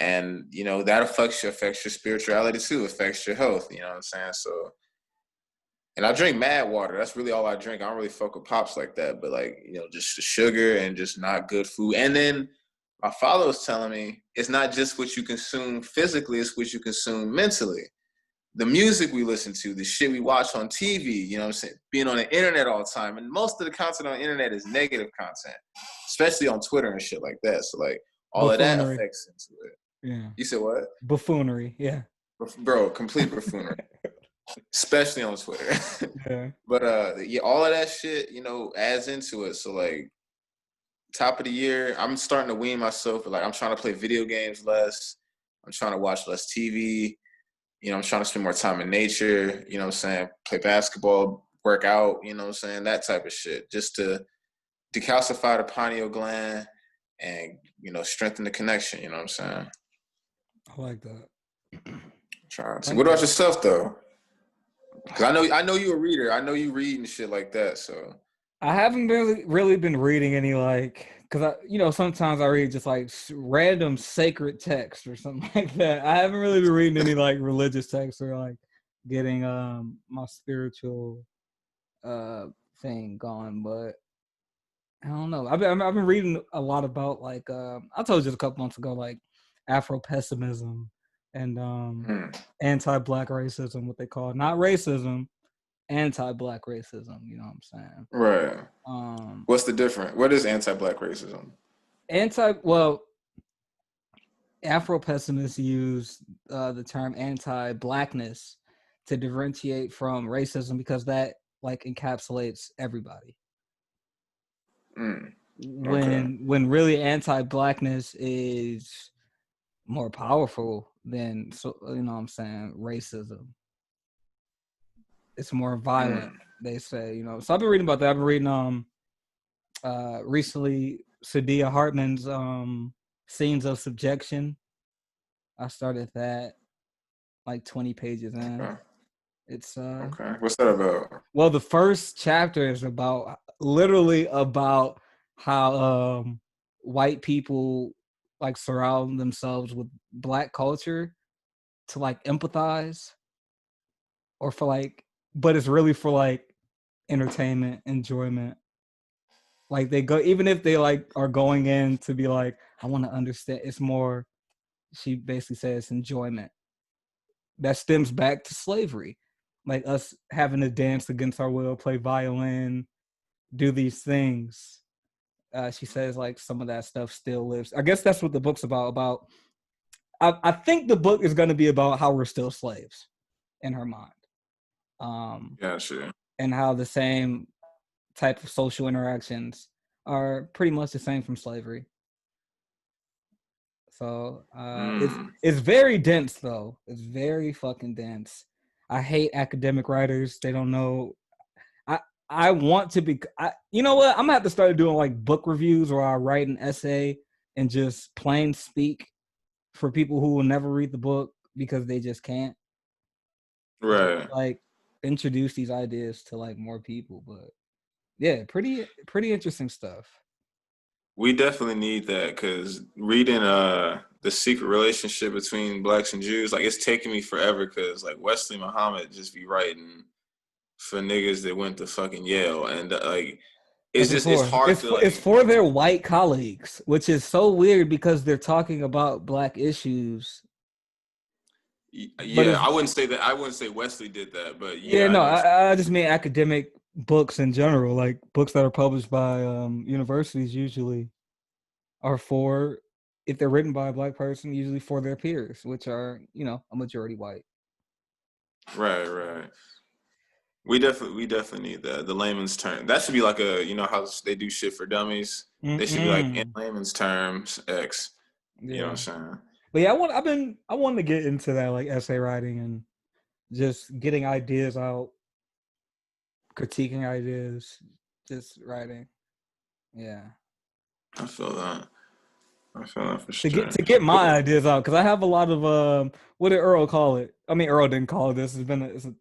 And that affects your spirituality too, affects your health. You know what I'm saying? So, and I drink mad water. That's really all I drink. I don't really fuck with pops like that. But like, just the sugar and just not good food. And then my father was telling me it's not just what you consume physically, it's what you consume mentally. The music we listen to, the shit we watch on TV, you know what I'm saying? Being on the internet all the time. And most of the content on the internet is negative content, especially on Twitter and shit like that. So like all of that Buffoonery. affects into it. Yeah. You said what? Buffoonery. Yeah. Bro, complete buffoonery. Especially on Twitter. Yeah. But yeah, all of that shit, adds into it. So like top of the year, I'm starting to wean myself. Like I'm trying to play video games less. I'm trying to watch less TV. I'm trying to spend more time in nature, you know what I'm saying? Play basketball, work out, you know what I'm saying? That type of shit. Just to decalcify the pineal gland and, strengthen the connection, you know what I'm saying? I like that. Trying to. What about yourself though? Because I know you're a reader. I know you read and shit like that, so. I haven't really been reading any because sometimes I read just like random sacred text or something like that. I haven't really been reading any like religious text or like getting my spiritual thing going, but I don't know. I've been reading a lot about like I told you just a couple months ago like Afro pessimism and anti-black racism, what they call not racism, anti-black racism. You know what I'm saying? Right. What's the difference? What is anti-black racism? Afro pessimists use the term anti-blackness to differentiate from racism because that like encapsulates everybody. Okay. When really anti-blackness is more powerful than what I'm saying, racism. It's more violent, they say, So I've been reading about that. I've been reading recently Sadia Hartman's Scenes of Subjection. I started that like 20 pages in. Okay. It's okay. What's that about? Well, the first chapter is literally about how white people like surround themselves with black culture to like empathize or for like, but it's really for like entertainment, enjoyment. Like they go, even if they like are going in to be like, I want to understand. It's more, she basically says, enjoyment that stems back to slavery, like us having to dance against our will, play violin, do these things. She says like some of that stuff still lives. I guess that's what the book's about. I think the book is going to be about how we're still slaves in her mind. Yeah, sure. And how the same type of social interactions are pretty much the same from slavery. So it's very dense though. It's very fucking dense. I hate academic writers. They don't know. I want to be. You know what? I'm gonna have to start doing like book reviews where I write an essay and just plain speak for people who will never read the book because they just can't. Right. Just, like introduce these ideas to like more people, but yeah, pretty interesting stuff. We definitely need that because reading the secret relationship between blacks and Jews, like it's taking me forever because like Wesley Muhammad just be writing for niggas that went to fucking Yale and like it's hard it's for their white colleagues, which is so weird because they're talking about black issues. Yeah, I wouldn't say that. I wouldn't say Wesley did that, but yeah, no, I just mean academic books in general, like books that are published by universities usually are for, if they're written by a black person, usually for their peers, which are a majority white. Right. We definitely need that. The layman's term. That should be like a how they do shit for dummies. They should be like in layman's terms X. Yeah. You know what I'm saying? But yeah, I wanted to get into that like essay writing and just getting ideas out, critiquing ideas, just writing. Yeah. I feel that for sure. To get my ideas out, because I have a lot of what did Earl call it? I mean, Earl didn't call it this. It's a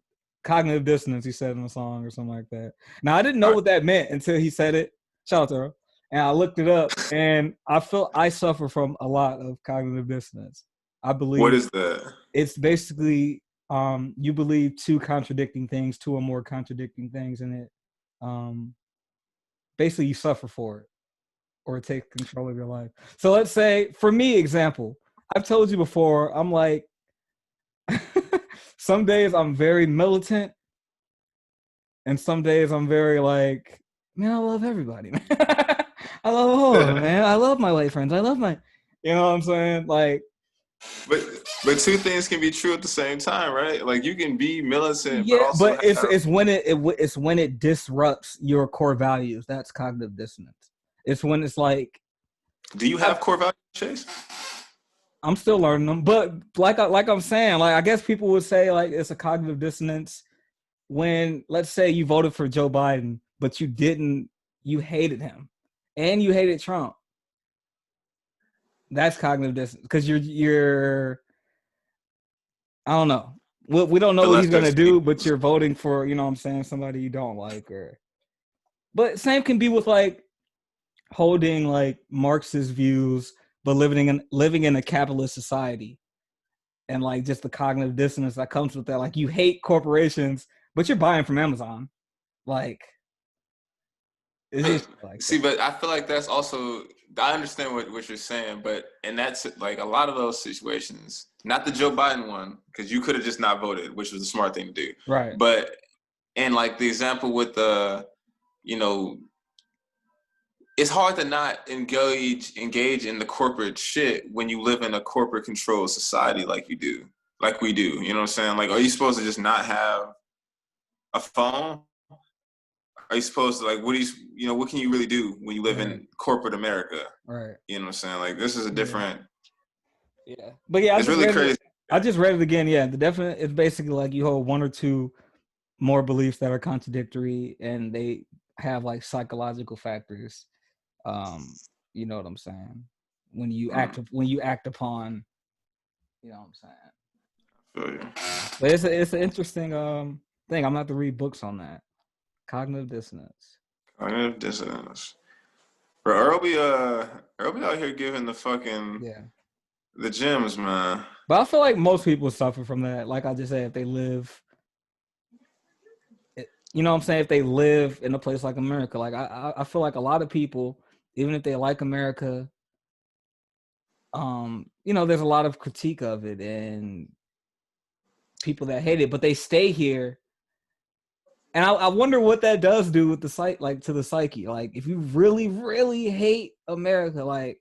cognitive dissonance. He said in a song or something like that. Now I didn't know All what that meant until he said it. Shout out to her. And I looked it up, and I feel I suffer from a lot of cognitive dissonance. I What believe is that? it's basically you believe two or more contradicting things, and it basically you suffer for it or take control of your life. So let's say, for me, example, I've told you before, I'm like, some days I'm very militant, and some days I'm very like, man, I love everybody, man. I love all of them, man. I love my white friends. I love my, you know what I'm saying? Like, but two things can be true at the same time, right? Like you can be militant, but yeah, also but have, it's when it disrupts your core values. That's cognitive dissonance. It's when it's like, do you have core values, Chase? I'm still learning them, but like I'm saying, like I guess people would say like it's a cognitive dissonance when, let's say, you voted for Joe Biden, but you hated him, and you hated Trump. That's cognitive dissonance because you're I don't know. We don't know The what he's gonna leftist do, but views. you're voting for, you know what I'm saying, somebody you don't like. Or but same can be with like holding like Marxist views, but living in a capitalist society, and like just the cognitive dissonance that comes with that. Like you hate corporations, but you're buying from Amazon. Like it's just like See, that. but I feel like that's also, I understand what you're saying, but and that's like a lot of those situations, not the Joe Biden one, because you could have just not voted, which was the smart thing to do. Right. But and like the example with the, you know, it's hard to not engage in the corporate shit when you live in a corporate controlled society like we do. You know what I'm saying? Like, are you supposed to just not have a phone? Are you supposed to, like, what can you really do when you live in corporate America? Right. You know what I'm saying? Like, this is a different. Yeah. But yeah, It's really crazy. I just read it again. Yeah, the definite. It's basically like you hold one or two more beliefs that are contradictory, and they have like psychological factors. You know what I'm saying? When you act upon, you know what I'm saying? Feel you. But it's an interesting thing. I'm gonna have to read books on that. Cognitive dissonance. Cognitive dissonance. Bro, Earl be out here giving the fucking the gems, man. But I feel like most people suffer from that. Like I just said, if they live, you know what I'm saying? If they live in a place like America, like I feel like a lot of people, even if they like America, you know, there's a lot of critique of it and people that hate it, but they stay here. And I wonder what that does do with the site, like to the psyche. Like if you really, really hate America, like,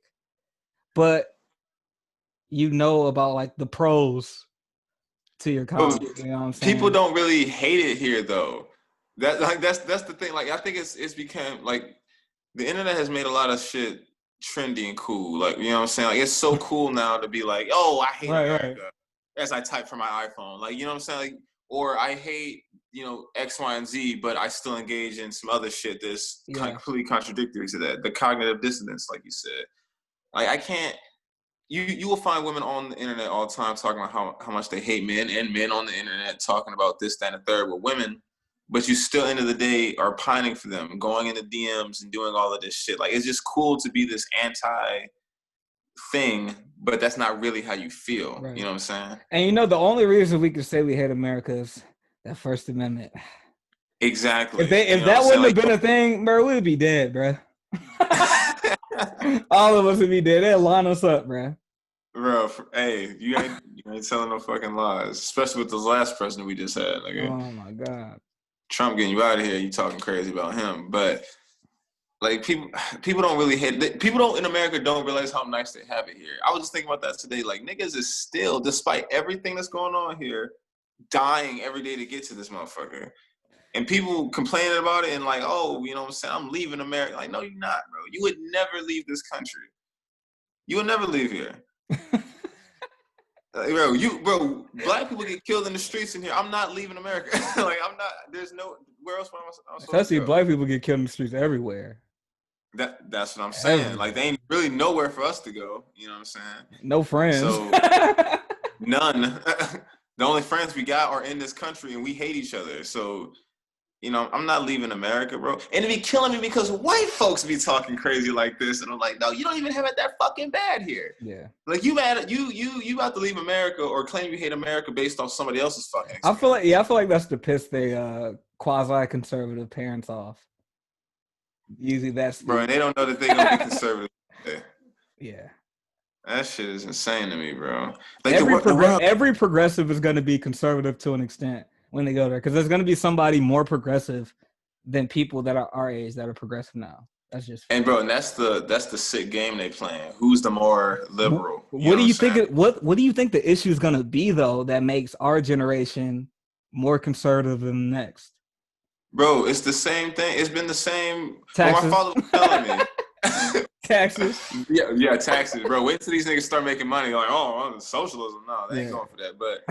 but you know about like the pros to your country. You know what I'm saying? People don't really hate it here though. That's the thing. Like I think it's become like the internet has made a lot of shit trendy and cool. Like, you know what I'm saying? Like it's so cool now to be like, oh, I hate America as I type from my iPhone. Like, you know what I'm saying? Like, or I hate, you know, X, Y, and Z, but I still engage in some other shit that's completely contradictory to that. The cognitive dissonance, like you said. Like I can't. You will find women on the internet all the time talking about how much they hate men, and men on the internet talking about this, that, and the third with women, but you still, end of the day, are pining for them, going into DMs and doing all of this shit. Like, it's just cool to be this anti thing, but that's not really how you feel. Right. You know what I'm saying? And you know, the only reason we can say we hate America is that First Amendment. Exactly. If that wouldn't have been a thing, bro, we'd be dead, bro. All of us would be dead. They'd line us up, bro. Bro, hey, you ain't telling no fucking lies, especially with the last president we just had. Nigga. Oh my god, Trump getting you out of here. You talking crazy about him, but like people don't really hate it. People don't in America don't realize how nice they have it here. I was just thinking about that today. Like niggas is still, despite everything that's going on here, dying every day to get to this motherfucker. And people complaining about it and like, oh, you know what I'm saying? I'm leaving America. Like, no, you're not, bro. You would never leave this country. You would never leave here. Bro, black people get killed in the streets in here. I'm not leaving America. Like, I'm not. There's no. Where else am I supposed to go? Black people get killed in the streets everywhere. That's what I'm saying. Everywhere. Like, they ain't really nowhere for us to go. You know what I'm saying? No friends. So none. The only friends we got are in this country, and we hate each other. So, you know, I'm not leaving America, bro. And it be killing me because white folks be talking crazy like this, and I'm like, no, you don't even have it that fucking bad here. Yeah. Like you mad, you about to leave America or claim you hate America based off somebody else's fucking experience. I feel like that's to piss the quasi-conservative parents off. Usually that's bro, and they don't know that they're gonna be conservative. Yeah. That shit is insane to me, bro. Like every progressive is going to be conservative to an extent when they go there, because there's going to be somebody more progressive than people that are our age that are progressive now. That's just and bro, and that's the sick game they playing. Who's the more liberal? What do you think? What do you think the issue is going to be though that makes our generation more conservative than the next? Bro, it's the same thing. It's been the same. Taxes. My father was telling me. Taxes. Yeah, taxes, bro. Wait till these niggas start making money. Like, oh, socialism. No, they ain't going for that. But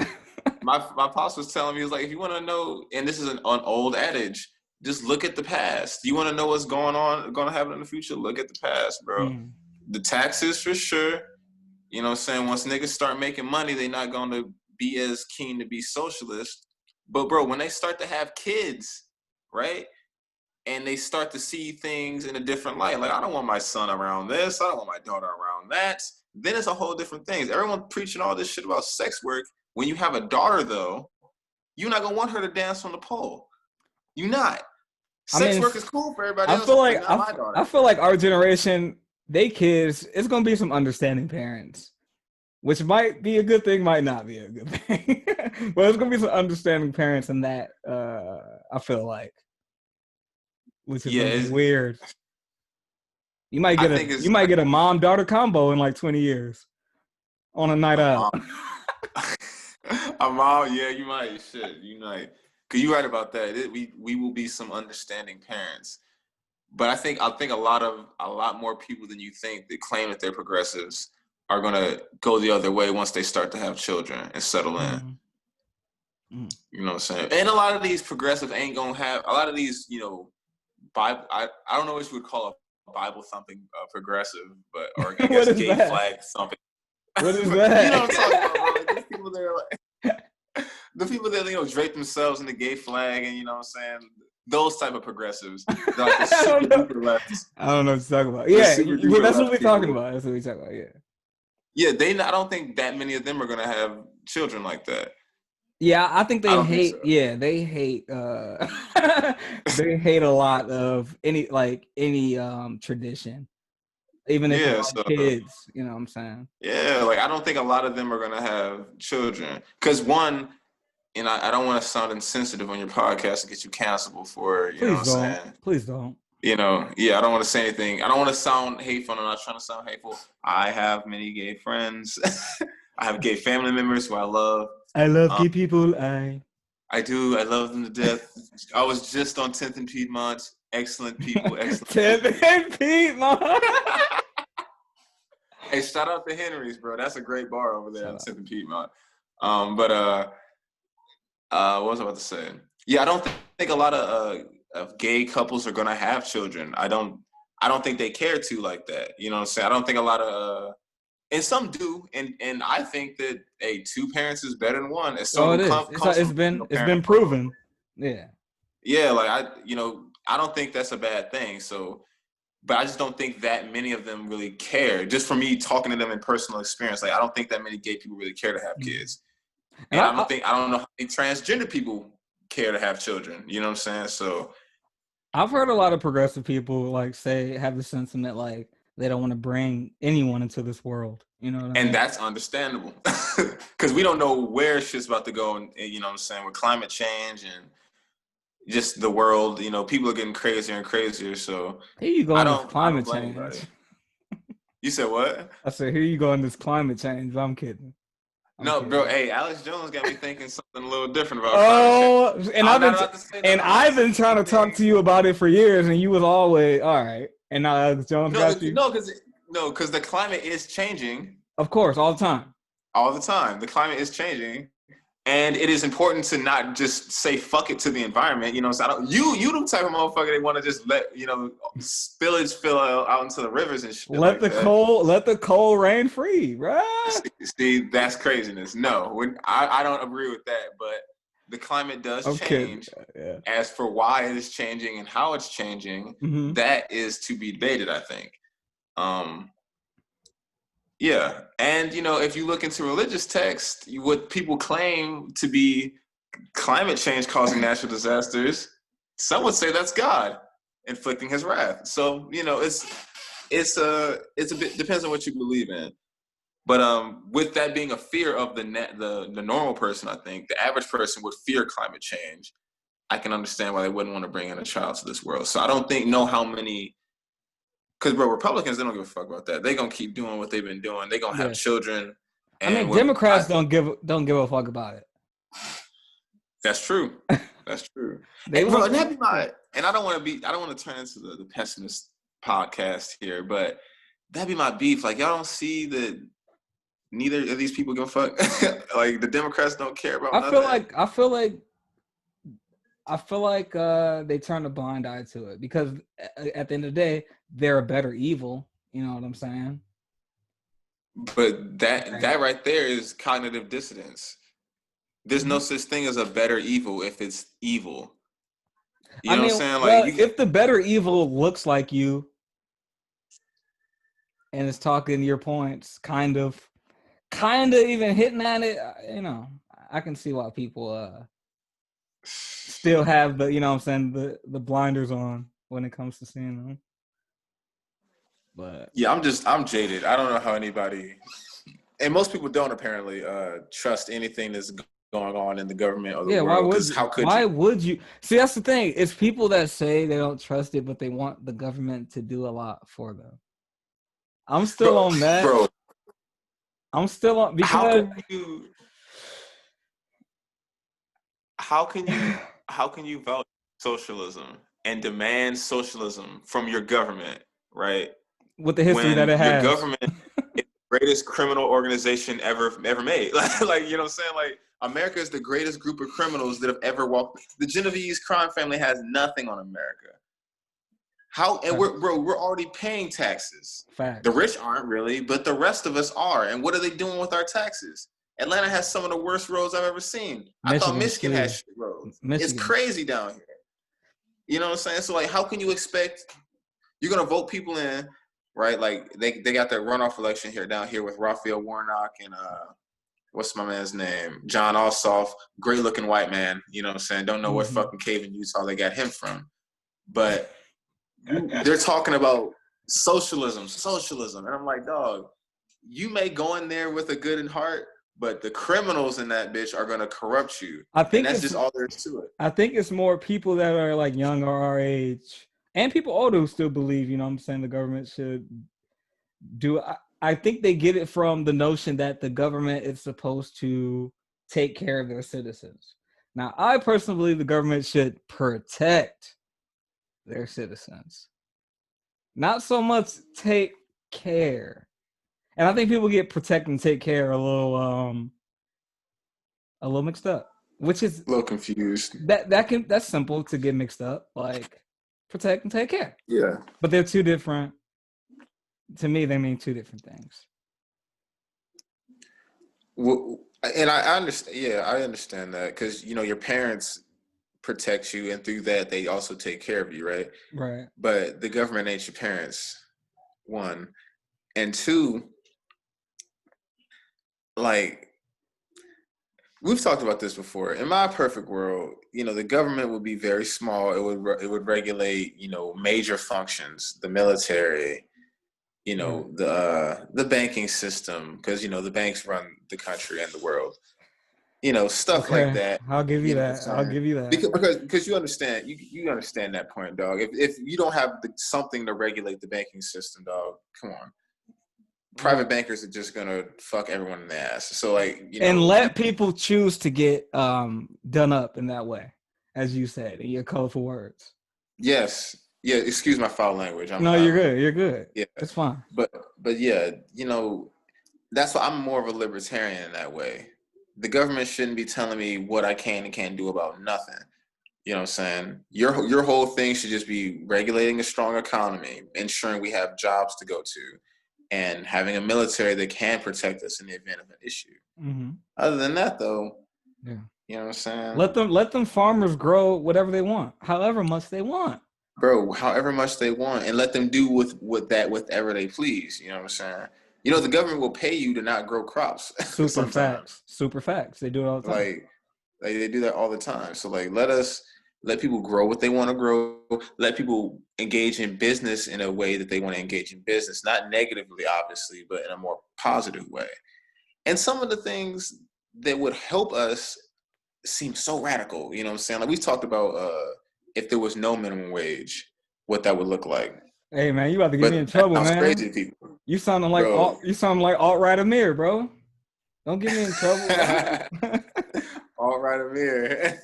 my pops was telling me, he was like, if you want to know, and this is an old adage, just look at the past. You want to know what's going to happen in the future? Look at the past, bro. The taxes for sure. You know what I'm saying? Once niggas start making money, they're not going to be as keen to be socialist. But, bro, when they start to have kids, right? And they start to see things in a different light. Like, I don't want my son around this. I don't want my daughter around that. Then it's a whole different thing. Everyone preaching all this shit about sex work. When you have a daughter, though, you're not going to want her to dance on the pole. You're not. Sex work is cool for everybody else. I feel like our generation, they kids, it's going to be some understanding parents. Which might be a good thing, might not be a good thing. But there's going to be some understanding parents in that, I feel like. Which is weird. You might get a mom-daughter combo in like 20 years on a night out. A mom, yeah, you might. Shit, you might. Because you're right about that. We will be some understanding parents. But I think a lot more people than you think that claim that they're progressives are gonna go the other way once they start to have children and settle in. You know what I'm saying? And a lot of these progressives ain't gonna have a lot of these, you know, Bible. I don't know what you would call a Bible thumping progressive, but or I guess gay flag thumping. What is that? You know what I'm talking about, bro? Like, these people there, like, the people that, you know, drape themselves in the gay flag, and you know what I'm saying, those type of progressives. Like the I don't know. I don't know what you're talking about. Yeah, well, that's what we're talking about. That's what we're talking about. Yeah. Yeah, I don't think that many of them are gonna have children like that. Yeah, I think they hate. So. Yeah, they hate. They hate a lot of any tradition, even if it's kids. You know what I'm saying? Yeah, like I don't think a lot of them are gonna have children because one, and I don't want to sound insensitive on your podcast and get you cancelable for you know what I'm saying. Please don't. You know, yeah, I don't want to say anything. I don't want to sound hateful. I'm not trying to sound hateful. I have many gay friends. I have gay family members who I love. I love gay people. I do. I love them to death. I was just on 10th and Piedmont. Excellent people. Excellent. 10th and Piedmont. Hey, shout out to Henry's, bro. That's a great bar over there on 10th and Piedmont. What was I about to say? Yeah, I don't think a lot of gay couples are gonna have children. I don't think they care to like that. You know what I'm saying? I don't think a lot of and some do, and I think that 2 parents is better than one. It's been proven. Yeah. Yeah, like I don't think that's a bad thing. So, but I just don't think that many of them really care. Just from me talking to them in personal experience, like I don't think that many gay people really care to have kids. And I don't know how many transgender people care to have children. You know what I'm saying? So I've heard a lot of progressive people have the sentiment like they don't want to bring anyone into this world. You know what I mean? And that's understandable. Because we don't know where shit's about to go, and you know what I'm saying, with climate change and just the world, you know, people are getting crazier and crazier. So here you go on this climate change. You said what? I said, here you go on this climate change. I'm kidding. No, bro. Hey, Alex Jones got me thinking something a little different about. And I've been trying to talk to you about it for years, and you was always all right. And now Alex Jones got you. Because the climate is changing. Of course, all the time. All the time, the climate is changing, And it is important to not just say fuck it to the environment. You know, so you the type of motherfucker they want to just let, spillage spill out into the rivers and shit Let the coal rain free, right? See, that's craziness. No, I don't agree with that. But the climate does change. Yeah. As for why it is changing and how it's changing, that is to be debated, I think. Yeah, and if you look into religious texts, what people claim to be climate change causing natural disasters, some would say that's God inflicting His wrath. So it's a bit depends on what you believe in. But with that being a fear of the normal person, I think the average person would fear climate change. I can understand why they wouldn't want to bring in a child to this world. So I don't know how many. Because, bro, Republicans, they don't give a fuck about that. They're going to keep doing what they've been doing. They're going to have children. And Democrats don't give a fuck about it. That's true. That's true. And that'd be and I don't want to turn into the pessimist podcast here, but that'd be my beef. Like, y'all don't see that neither of these people give a fuck. Like, the Democrats don't care about nothing. I feel like they turn a blind eye to it because at the end of the day, they're a better evil. You know what I'm saying? But that right there is cognitive dissonance. There's no such thing as a better evil if it's evil. You know what I'm saying? Like, if the better evil looks like you and is talking your points, kind of even hitting at it, I can see why people still have the, the blinders on when it comes to seeing them. But yeah, I'm jaded. I don't know how anybody, and most people don't apparently trust anything that's going on in the government or the world. Why would you? See, that's the thing. It's people that say they don't trust it, but they want the government to do a lot for them. I'm still on that. Bro. I'm still on because how can you value socialism and demand socialism from your government, right? With the history that it has. Your government is the greatest criminal organization ever made. Like, you know what I'm saying? Like, America is the greatest group of criminals that have ever walked. The Genovese crime family has nothing on America. We're already paying taxes. Facts. The rich aren't really, but the rest of us are. And what are they doing with our taxes? Atlanta has some of the worst roads I've ever seen. I thought Michigan had shit roads. It's crazy down here. You know what I'm saying? So, like, how can you expect you're gonna vote people in, right? Like, they got that runoff election down here with Raphael Warnock and what's my man's name? John Ossoff, great looking white man. You know what I'm saying? Don't know what fucking cave in Utah they got him from, but they're talking about socialism, and I'm like, dog, you may go in there with a good in heart, but the criminals in that bitch are gonna corrupt you. I think that's just all there is to it. I think it's more people that are like young or our age, and people older who still believe, you know what I'm saying, the government should do. I think they get it from the notion that the government is supposed to take care of their citizens. Now, I personally believe the government should protect their citizens, not so much take care. And I think people get protect and take care a little mixed up, which is a little confused. That's simple to get mixed up, like protect and take care. Yeah, but they're two different. To me, they mean two different things. Well, and I understand. Yeah, I understand that because your parents protect you, and through that they also take care of you, right? Right. But the government ain't your parents, one, and two. Like, we've talked about this before. In my perfect world, the government would be very small. It would regulate, major functions, the military, the banking system, because the banks run the country and the world. Stuff like that. I'll give you that. I'll give you that. Because you understand, you understand that point, dog. If you don't have something to regulate the banking system, dog, come on. Private bankers are just gonna fuck everyone in the ass. So, like, and let people choose to get done up in that way, as you said in your colorful words. Yes. Yeah. Excuse my foul language. You're good. You're good. Yeah, it's fine. But yeah, that's why I'm more of a libertarian in that way. the government shouldn't be telling me what I can and can't do about nothing. You know what I'm saying? Your whole thing should just be regulating a strong economy, ensuring we have jobs to go to, and having a military that can protect us in the event of an issue. Mm-hmm. Other than that, though, Yeah. you know what I'm saying? Let them farmers grow whatever they want, however much they want. Bro, however much they want, and let them do with whatever they please. You know what I'm saying? You know, the government will pay you to not grow crops Super sometimes. facts. Super facts. They do it all the time. Like they do that all the time. So like let people grow what they want to grow. Let people engage in business in a way that they want to engage in business, not negatively, obviously, but in a more positive way. And some of the things that would help us seem so radical. You know what I'm saying? Like we talked about if there was no minimum wage, what that would look like. Hey man, you about to get me in But that trouble, sounds man. crazy to people. You sounding like Bro. alt-right Amir, bro. Don't get me in trouble, bro. All right, Amir.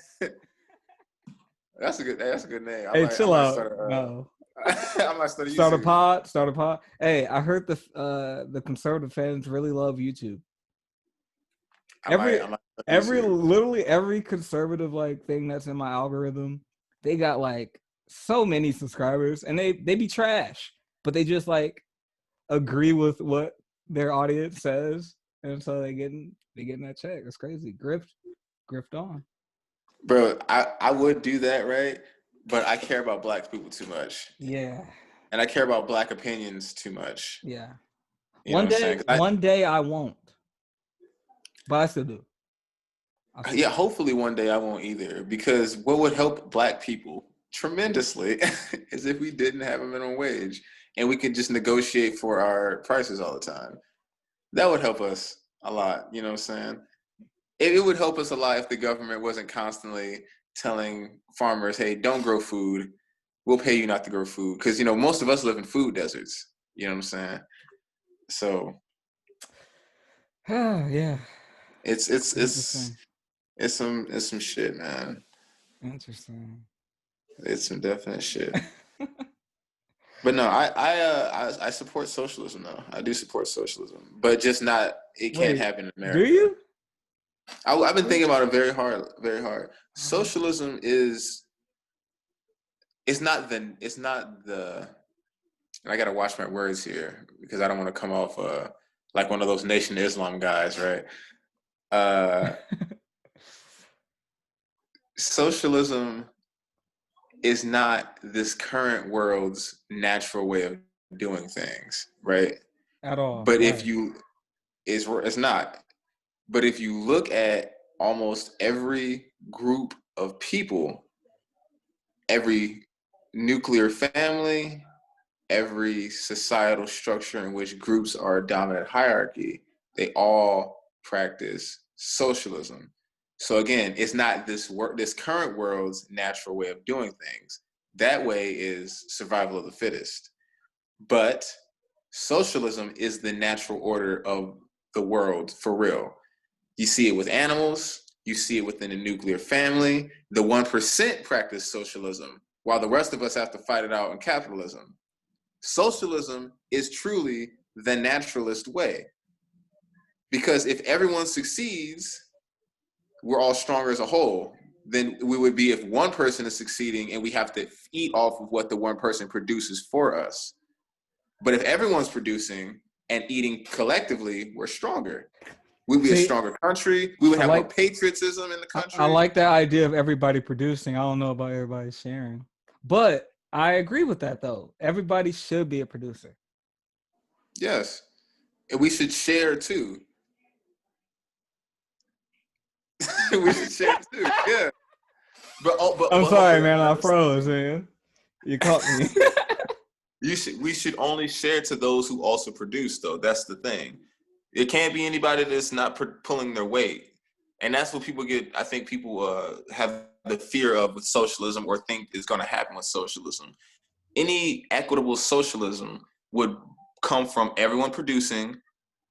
That's a good name. Hey, chill might out. start No. I might start a Start a YouTube. pod. Start a pod. Hey, I heard the conservative fans really love YouTube. Literally every conservative like thing that's in my algorithm, they got like so many subscribers, and they be trash, but they just like agree with what their audience says, and so they getting that check. It's crazy. Grift on. Bro, I would do that, right? But I care about black people too much. Yeah. And I care about black opinions too much. Yeah. You know what I'm saying? One day I won't. But I still do. Yeah, hopefully one day I won't either. Because what would help black people tremendously is if we didn't have a minimum wage and we could just negotiate for our prices all the time. That would help us a lot. You know what I'm saying? It would help us a lot if the government wasn't constantly telling farmers, hey, don't grow food. We'll pay you not to grow food. Because, you know, most of us live in food deserts. You know what I'm saying? So yeah. It's some shit, man. Interesting. It's some definite shit. But no, I support socialism though. I do support socialism, but just not. It can't happen in America. Do you? I've been thinking about it very hard, very hard. Socialism is. It's not the. And I gotta watch my words here because I don't want to come off like one of those Nation of Islam guys, right? Socialism is not this current world's natural way of doing things, right? At all. But right. It's not. But if you look at almost every group of people, every nuclear family, every societal structure in which groups are a dominant hierarchy, they all practice socialism. So again, it's not this current world's natural way of doing things. That way is survival of the fittest. But socialism is the natural order of the world for real. You see it with animals, you see it within the nuclear family. The 1% practice socialism, while the rest of us have to fight it out in capitalism. Socialism is truly the naturalist way. Because if everyone succeeds, we're all stronger as a whole. Then we would be if one person is succeeding and we have to eat off of what the one person produces for us. But if everyone's producing and eating collectively, we're stronger. We'd be a stronger country. We would have more patriotism in the country. I like that idea of everybody producing. I don't know about everybody sharing. But I agree with that, though. Everybody should be a producer. Yes. And we should share, too. We should share, too. Yeah. But I'm sorry, man. I froze, man. You caught me. We should only share to those who also produce, though. That's the thing. It can't be anybody that's not pulling their weight. And that's what people get. I think people have the fear of with socialism or think is going to happen with socialism. Any equitable socialism would come from everyone producing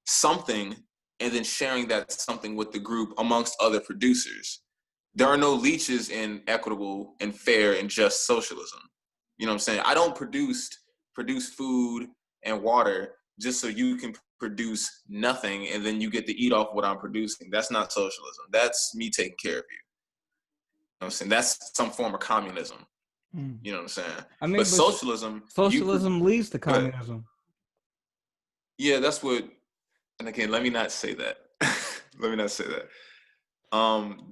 something and then sharing that something with the group amongst other producers. There are no leeches in equitable and fair and just socialism. You know what I'm saying? I don't produce food and water just so you can produce nothing and then you get to eat off what I'm producing. That's not socialism. That's me taking care of you. You know what I'm saying? That's some form of communism. You know what I'm saying? I mean, but socialism leads to communism. Yeah, that's what. And again, let me not say that.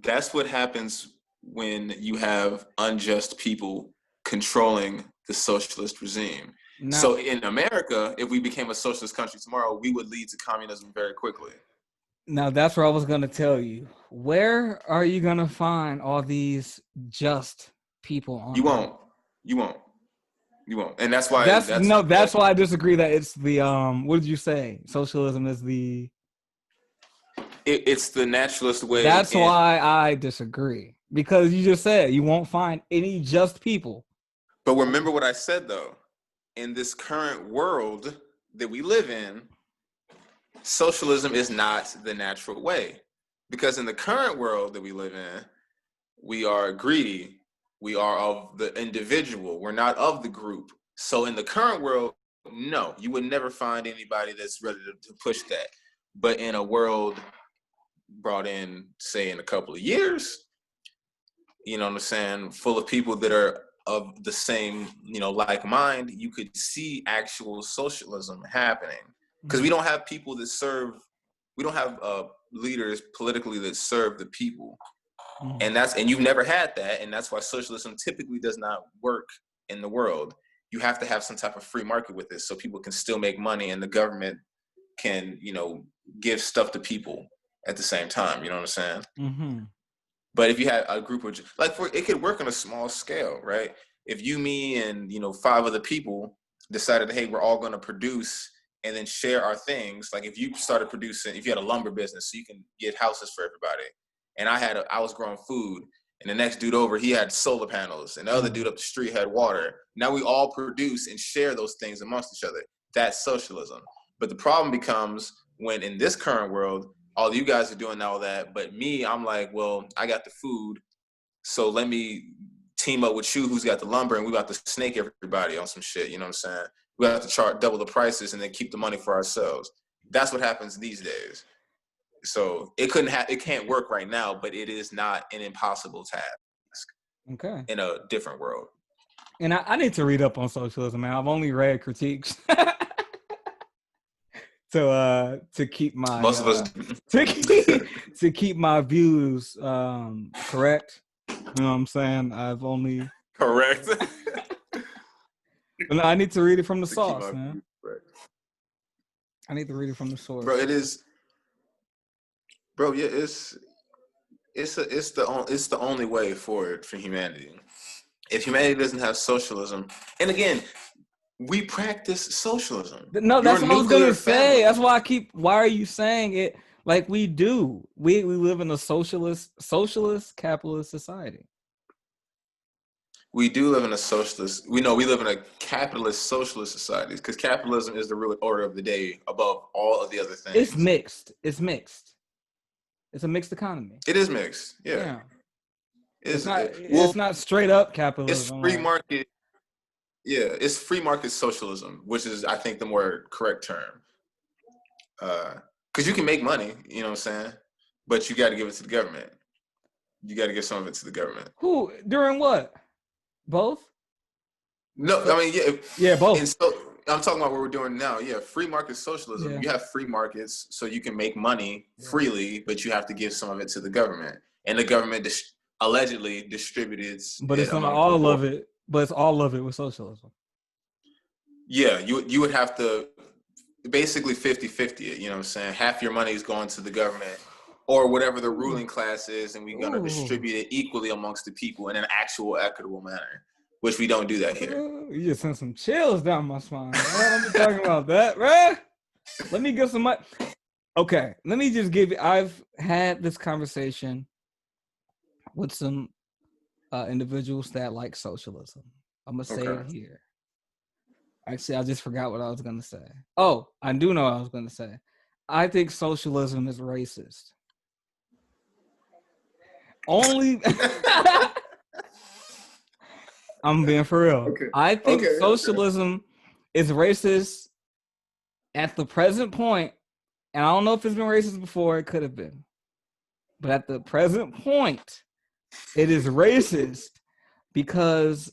That's what happens when you have unjust people controlling the socialist regime. So in America, if we became a socialist country tomorrow, we would lead to communism very quickly. Now, that's what I was going to tell you. Where are you going to find all these just people on You won't. And that's why that's why I disagree that it's the what did you say? Socialism is the it's the naturalist way. That's why I disagree. Because you just said you won't find any just people. But remember what I said though. In this current world that we live in, socialism is not the natural way. Because in the current world that we live in, we are greedy. We are of the individual. We're not of the group. So in the current world, no, you would never find anybody that's ready to push that. But in a world brought in, say, in a couple of years, you know what I'm saying, full of people that are of the same, like mind, you could see actual socialism happening. Because we don't have people that serve, we don't have leaders politically that serve the people. And you've never had that, and that's why socialism typically does not work in the world. You have to have some type of free market with this so people can still make money and the government can, give stuff to people at the same time. You know what I'm saying? Mm-hmm. But if you had a group of, it could work on a small scale, right? If you, me, and, 5 other people decided, hey, we're all going to produce and then share our things. Like if you started producing, if you had a lumber business so you can get houses for everybody, and I was growing food, and the next dude over, he had solar panels, and the other dude up the street had water. Now we all produce and share those things amongst each other. That's socialism. But the problem becomes when in this current world, all you guys are doing all that, but me, I'm like, well, I got the food, so let me team up with you who's got the lumber, and we about to snake everybody on some shit, you know what I'm saying? We have to charge double the prices and then keep the money for ourselves. That's what happens these days. So it can't work right now, but it is not an impossible task. Okay. In a different world. And I need to read up on socialism, man. I've only read critiques. to keep my most of us to keep my views correct. You know what I'm saying? I've only correct. But no, I need to read it from the source, man. I need to read it from the source. Bro, it is. Bro, yeah, it's the only way forward for humanity. If humanity doesn't have socialism, and again, we practice socialism. No, that's what I was gonna say. That's why why are you saying it like we do? We live in a socialist capitalist society. We do live in a socialist. We live in a capitalist socialist society because capitalism is the real order of the day above all of the other things. It's mixed. It's a mixed economy. It is mixed. Yeah. It's not straight up capitalism. It's free market. Yeah, it's free market socialism, which is, I think, the more correct term. Because you can make money, you know what I'm saying? But you got to give it to the government. You got to give some of it to the government. Who? During what? Both? No, I mean, yeah, both. And so I'm talking about what we're doing now. Yeah, free market socialism. Yeah. You have free markets, so you can make money freely, but you have to give some of it to the government. And the government allegedly distributed. But it's not all of it. But it's all of it with socialism. Yeah, you would have to basically 50-50 it, you know what I'm saying? Half your money is going to the government or whatever the ruling class is, and we're going to distribute it equally amongst the people in an actual equitable manner, which we don't do that here. You just sent some chills down my spine. I'm talking about that, right? Let me get some money. Okay, let me just give you, I've had this conversation with some individuals that like socialism. I'm going to say it here. Actually, I just forgot what I was going to say. Oh, I do know what I was going to say. I think socialism is racist. Only... I'm being for real. Okay. I think socialism is racist at the present point And I don't know if it's been racist before. It could have been. But at the present point, it is racist because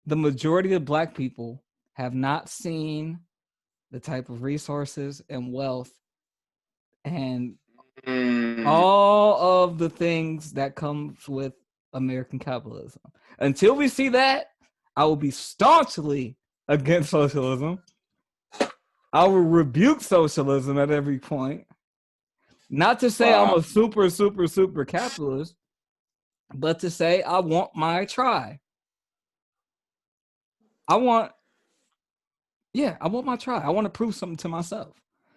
the majority of Black people have not seen the type of resources and wealth and all of the things that comes with American capitalism. Until we see that, I will be staunchly against socialism. I will rebuke socialism at every point. Not to say I'm a super, super, super capitalist, but to say I want my try. I want my try. I want to prove something to myself.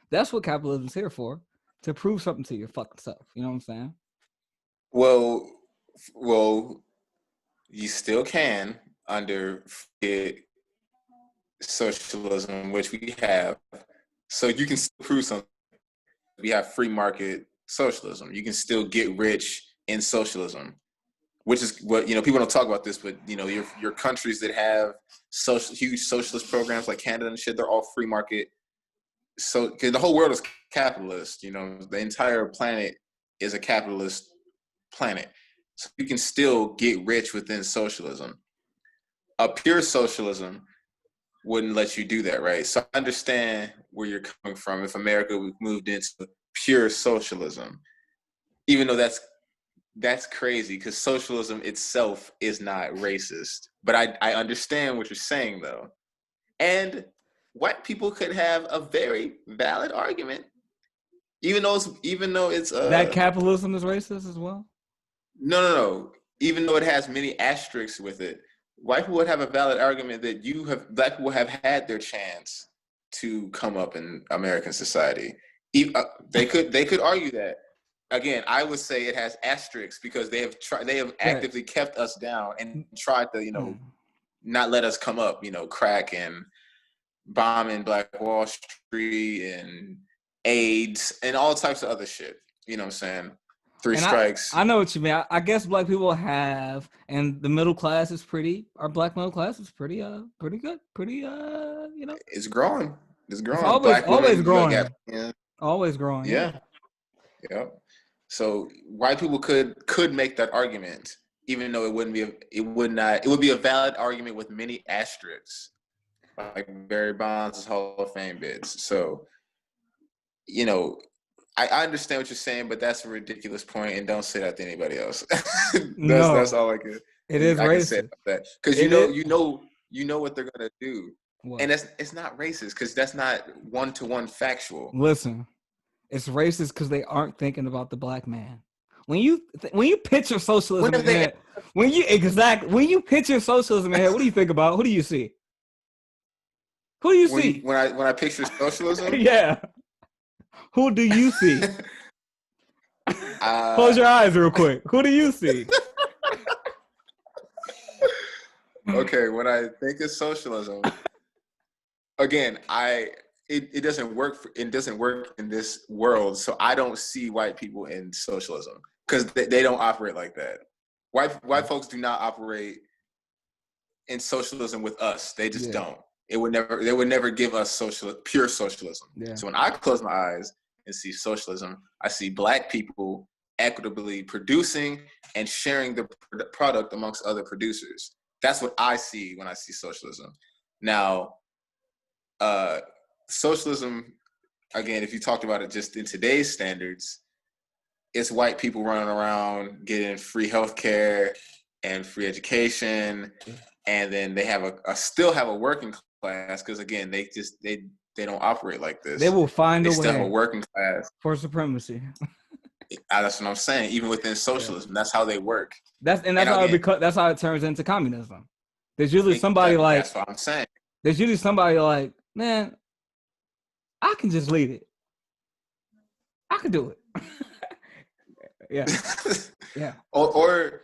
That's what capitalism's here for, to prove something to your fucking self. You know what I'm saying? Well, you still can under socialism, which we have. So you can still prove something. We have free market socialism. You can still get rich in socialism, which is what, people don't talk about this, but your countries that have huge socialist programs like Canada and shit, they're all free market. So cause the whole world is capitalist. The entire planet is a capitalist planet. So you can still get rich within socialism. A pure socialism wouldn't let you do that, right? So I understand where you're coming from. If America moved into pure socialism, even though that's crazy, because socialism itself is not racist. But I understand what you're saying, though. And white people could have a very valid argument, even though it's that capitalism is racist as well. No. Even though it has many asterisks with it, white people would have a valid argument that Black people have had their chance to come up in American society. They could argue that. Again, I would say it has asterisks because they have actively kept us down and tried to not let us come up. Crack and bombing Black Wall Street and AIDS and all types of other shit. You know what I'm saying? Three strikes. I know what you mean. I guess Black people have, and the middle class is our Black middle class is pretty good. It's growing. It's growing. It's always growing. Always growing. Yeah. So white people could make that argument, even though it would be a valid argument with many asterisks, like Barry Bonds' Hall of Fame bids. So, I understand what you're saying, but that's a ridiculous point, and don't say that to anybody else. That's all I can. It is racist. Can say about that, because you know what they're gonna do, and it's not racist because that's not one-to-one factual. Listen, it's racist because they aren't thinking about the Black man. When you picture socialism in head, when you picture socialism in head, what do you think about? Who do you see? Who do you see? When I picture socialism? Yeah. Who do you see? Close your eyes real quick. Who do you see? Okay, when I think of socialism, again, it doesn't work. It doesn't work in this world, so I don't see white people in socialism because they don't operate like that. White folks do not operate in socialism with us. They just don't. They would never give us pure socialism. Yeah. So when I close my eyes and see socialism, I see Black people equitably producing and sharing the product amongst other producers. That's what I see when I see socialism. Now, socialism, again, if you talked about it just in today's standards, it's white people running around getting free healthcare and free education, and then they still have a working class because again, they don't operate like this. They will find a way. They still have a working class for supremacy. That's what I'm saying. Even within socialism, that's how they work. That's how it turns into communism. There's usually somebody like. That's what I'm saying. There's usually somebody like, man, I can just lead it. I can do it. Yeah. Or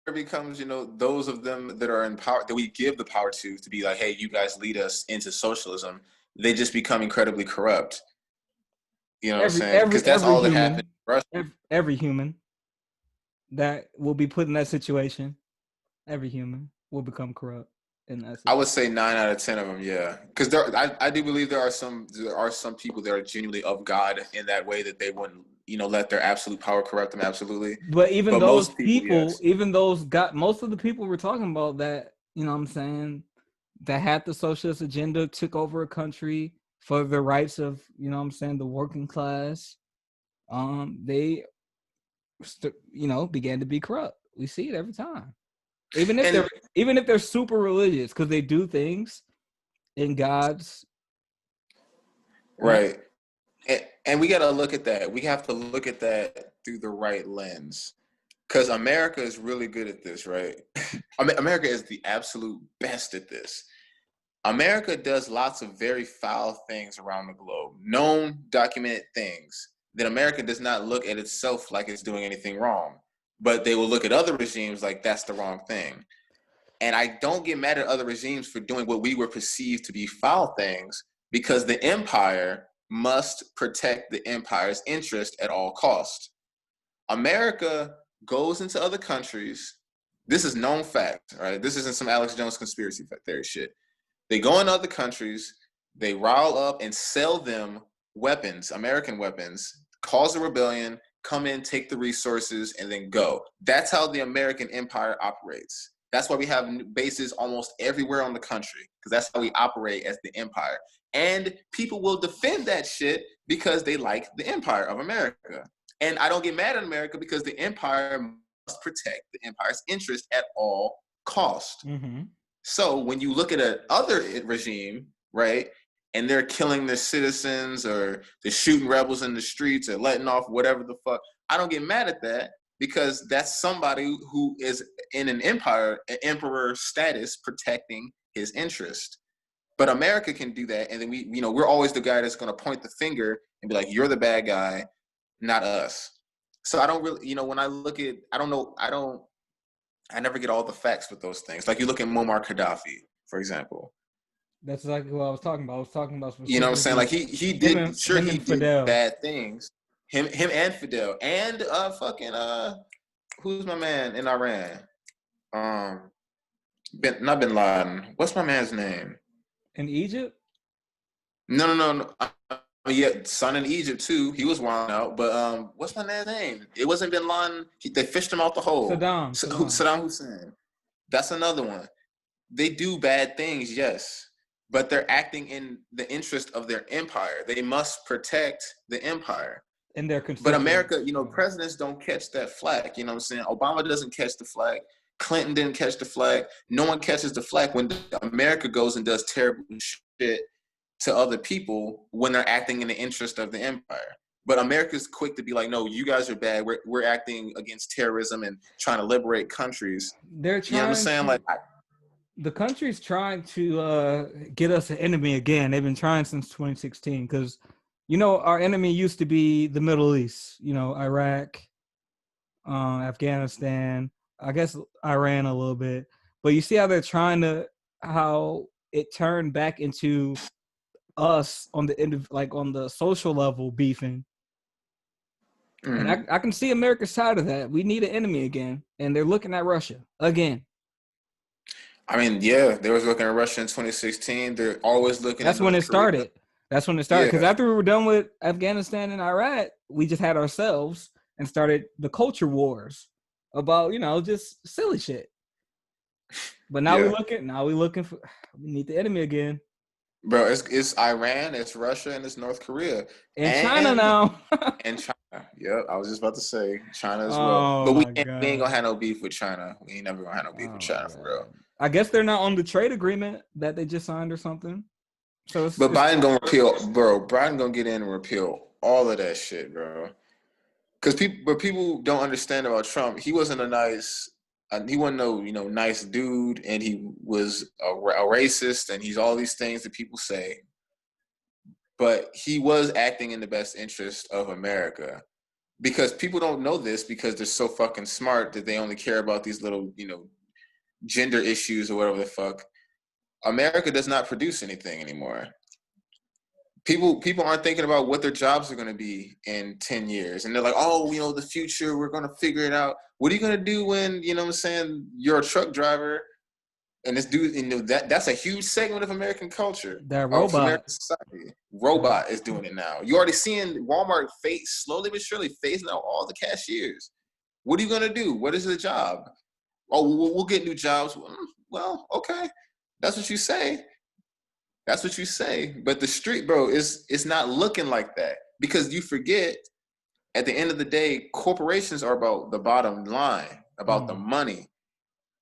it becomes, those of them that are in power that we give the power to be like, hey, you guys lead us into socialism. They just become incredibly corrupt. You know what I'm saying? Because that's all that happened in Russia. Every human that will be put in that situation, every human will become corrupt. in that I would situation? say 9 out of 10 of them, yeah. Because I do believe there are some people that are genuinely of God in that way that they wouldn't, let their absolute power corrupt them. Absolutely. But even But those most people, people, yes. even those got most of the people we're talking about that, what I'm saying, that had the socialist agenda, took over a country for the rights of, what I'm saying, the working class. They, began to be corrupt. We see it every time. Even if they're And even if they're super religious, because they do things in God's. right. And we got to look at that. We have to look at that through the right lens. Because America is really good at this, right? America is the absolute best at this. America does lots of very foul things around the globe, known, documented things that America does not look at itself like it's doing anything wrong. But they will look at other regimes like that's the wrong thing. And I don't get mad at other regimes for doing what we were perceived to be foul things, because the empire must protect the empire's interest at all costs. America goes into other countries. This is known fact, right? This isn't some Alex Jones conspiracy theory shit. They go in other countries, they rile up and sell them weapons, American weapons, cause a rebellion, come in, take the resources, and then go. That's how the American empire operates. That's why we have bases almost everywhere on the country, because that's how we operate as the empire. And people will defend that shit because they like the empire of America. And I don't get mad at America because the empire must protect the empire's interest at all cost. Mm-hmm. So when you look at another regime, right, and they're killing their citizens or they're shooting rebels in the streets or letting off whatever the fuck, I don't get mad at that, because that's somebody who is in an empire, an emperor status, protecting his interest. But America can do that, and then we're always the guy that's going to point the finger and be like, "You're the bad guy, not us." So I don't really, when I look at, I don't know, I never get all the facts with those things. Like you look at Muammar Gaddafi, for example. That's exactly what I was talking about. I was talking about You know what I'm saying? Like specifically he him did, and sure, him he and did Fidel. bad things. Him and Fidel and fucking who's my man in Iran? Not Bin Laden. What's my man's name? In Egypt? No. Yeah, son in Egypt too. He was wild out. But what's my man's name? It wasn't Bin Laden. They fished him out the hole. Saddam. Saddam Hussein. That's another one. They do bad things, yes, but they're acting in the interest of their empire. They must protect the empire. And their But constituents. America, presidents don't catch that flack. You know what I'm saying? Obama doesn't catch the flag. Clinton didn't catch the flag. No one catches the flag when America goes and does terrible shit to other people when they're acting in the interest of the empire. But America's quick to be like, no, you guys are bad. We're acting against terrorism and trying to liberate countries. They're You know what I'm trying saying? to. Like, The country's trying to get us an enemy again. They've been trying since 2016 because, our enemy used to be the Middle East. Iraq, Afghanistan, I guess Iran a little bit. But you see how it turned back into us on the end of, like, on the social level beefing. And I can see America's side of that. We need an enemy again, and they're looking at Russia again. I mean, yeah, they was looking at Russia in 2016. They're always looking at That's when North it Korea. started. Because Yeah, after we were done with Afghanistan and Iraq, we just had ourselves and started the culture wars about, just silly shit. But now yeah, we looking for, we need the enemy again. bro. It's Iran, it's Russia, and it's North Korea, And China and now. China. Yep, I was just about to say China as well. Oh But we my ain't gonna God. have no beef with China. We ain't never gonna have no beef with Oh my China for real. God. I guess they're not on the trade agreement that they just signed or something. So But Biden gonna repeal, bro. Biden gonna get in and repeal all of that shit, bro. Because people don't understand about Trump. He wasn't he wasn't no nice dude, and he was a racist, and he's all these things that people say. But he was acting in the best interest of America, because people don't know this because they're so fucking smart that they only care about these little gender issues or whatever the fuck. America does not produce anything anymore. People aren't thinking about what their jobs are going to be in 10 years, and they're like, oh, the future, we're going to figure it out. What are you going to do when what I'm saying, you're a truck driver And this dude, that's a huge segment of American culture. That Of robot. American society. Robot is doing it now. You already seeing Walmart slowly but surely phasing out all the cashiers. What are you gonna do? What is the job? Oh, we'll get new jobs. Well, okay, that's what you say. That's what you say. But the street, bro, it's not looking like that because you forget. At the end of the day, corporations are about the bottom line, about the money.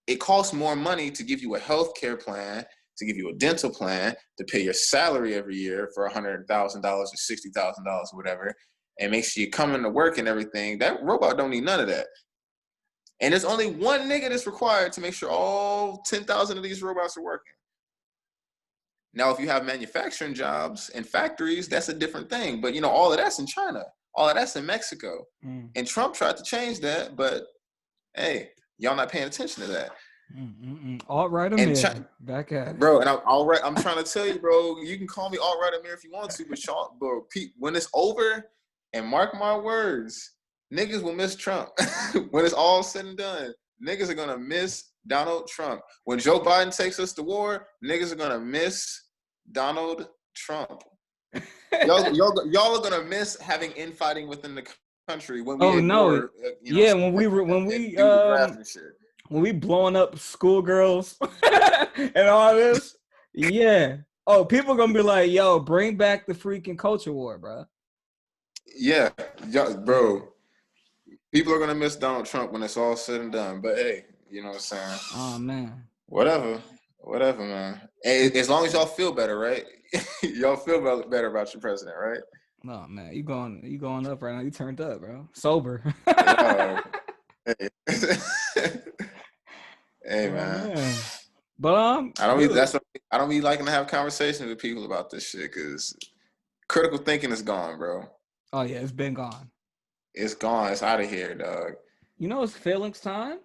It costs more money to give you a health care plan, to give you a dental plan, to pay your salary every year for $100,000 or $60,000 or whatever, and make sure you come into work and everything. That robot don't need none of that. And there's only one nigga that's required to make sure all 10,000 of these robots are working. Now, if you have manufacturing jobs and factories, that's a different thing. But, all of that's in China. All of that's in Mexico. And Trump tried to change that, but, hey, y'all not paying attention to that. Alt-right Amir, back at it. Bro, and I'm trying to tell you, bro, you can call me alt-right Amir if you want to, but y'all, bro, when it's over, and mark my words, niggas will miss Trump. When it's all said and done, niggas are going to miss Donald Trump. When Joe Biden takes us to war, niggas are going to miss Donald Trump. Y'all are going to miss having infighting within the country when we ignore, when we blowing up schoolgirls and all this, yeah. Oh, people are gonna be like, "Yo, bring back the freaking culture war, bro." Yeah, bro. People are gonna miss Donald Trump when it's all said and done. But hey, you know what I'm saying? Oh man. Whatever, man. Hey, as long as y'all feel better, right? Y'all feel better about your president, right? No, man, you going up right now. You turned up, bro. Sober. Hey. Hey, man. But I don't be liking to have conversations with people about this shit because critical thinking is gone, bro. Oh yeah, it's been gone. It's gone. It's out of here, dog. It's feelings time,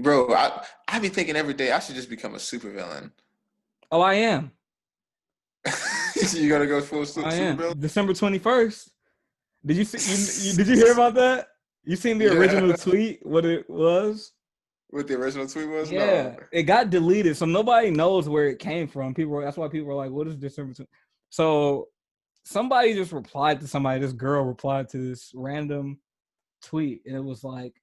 bro. I be thinking every day I should just become a supervillain. Oh, I am. You gotta go full supervillain. December 21st. Did you see? Did you hear about that? You seen the original tweet? What it was? What the original tweet was? Yeah, no. It got deleted, so nobody knows where it came from. That's why people were like, "What is December 20th?" So somebody just replied to somebody. This girl replied to this random tweet, and it was like,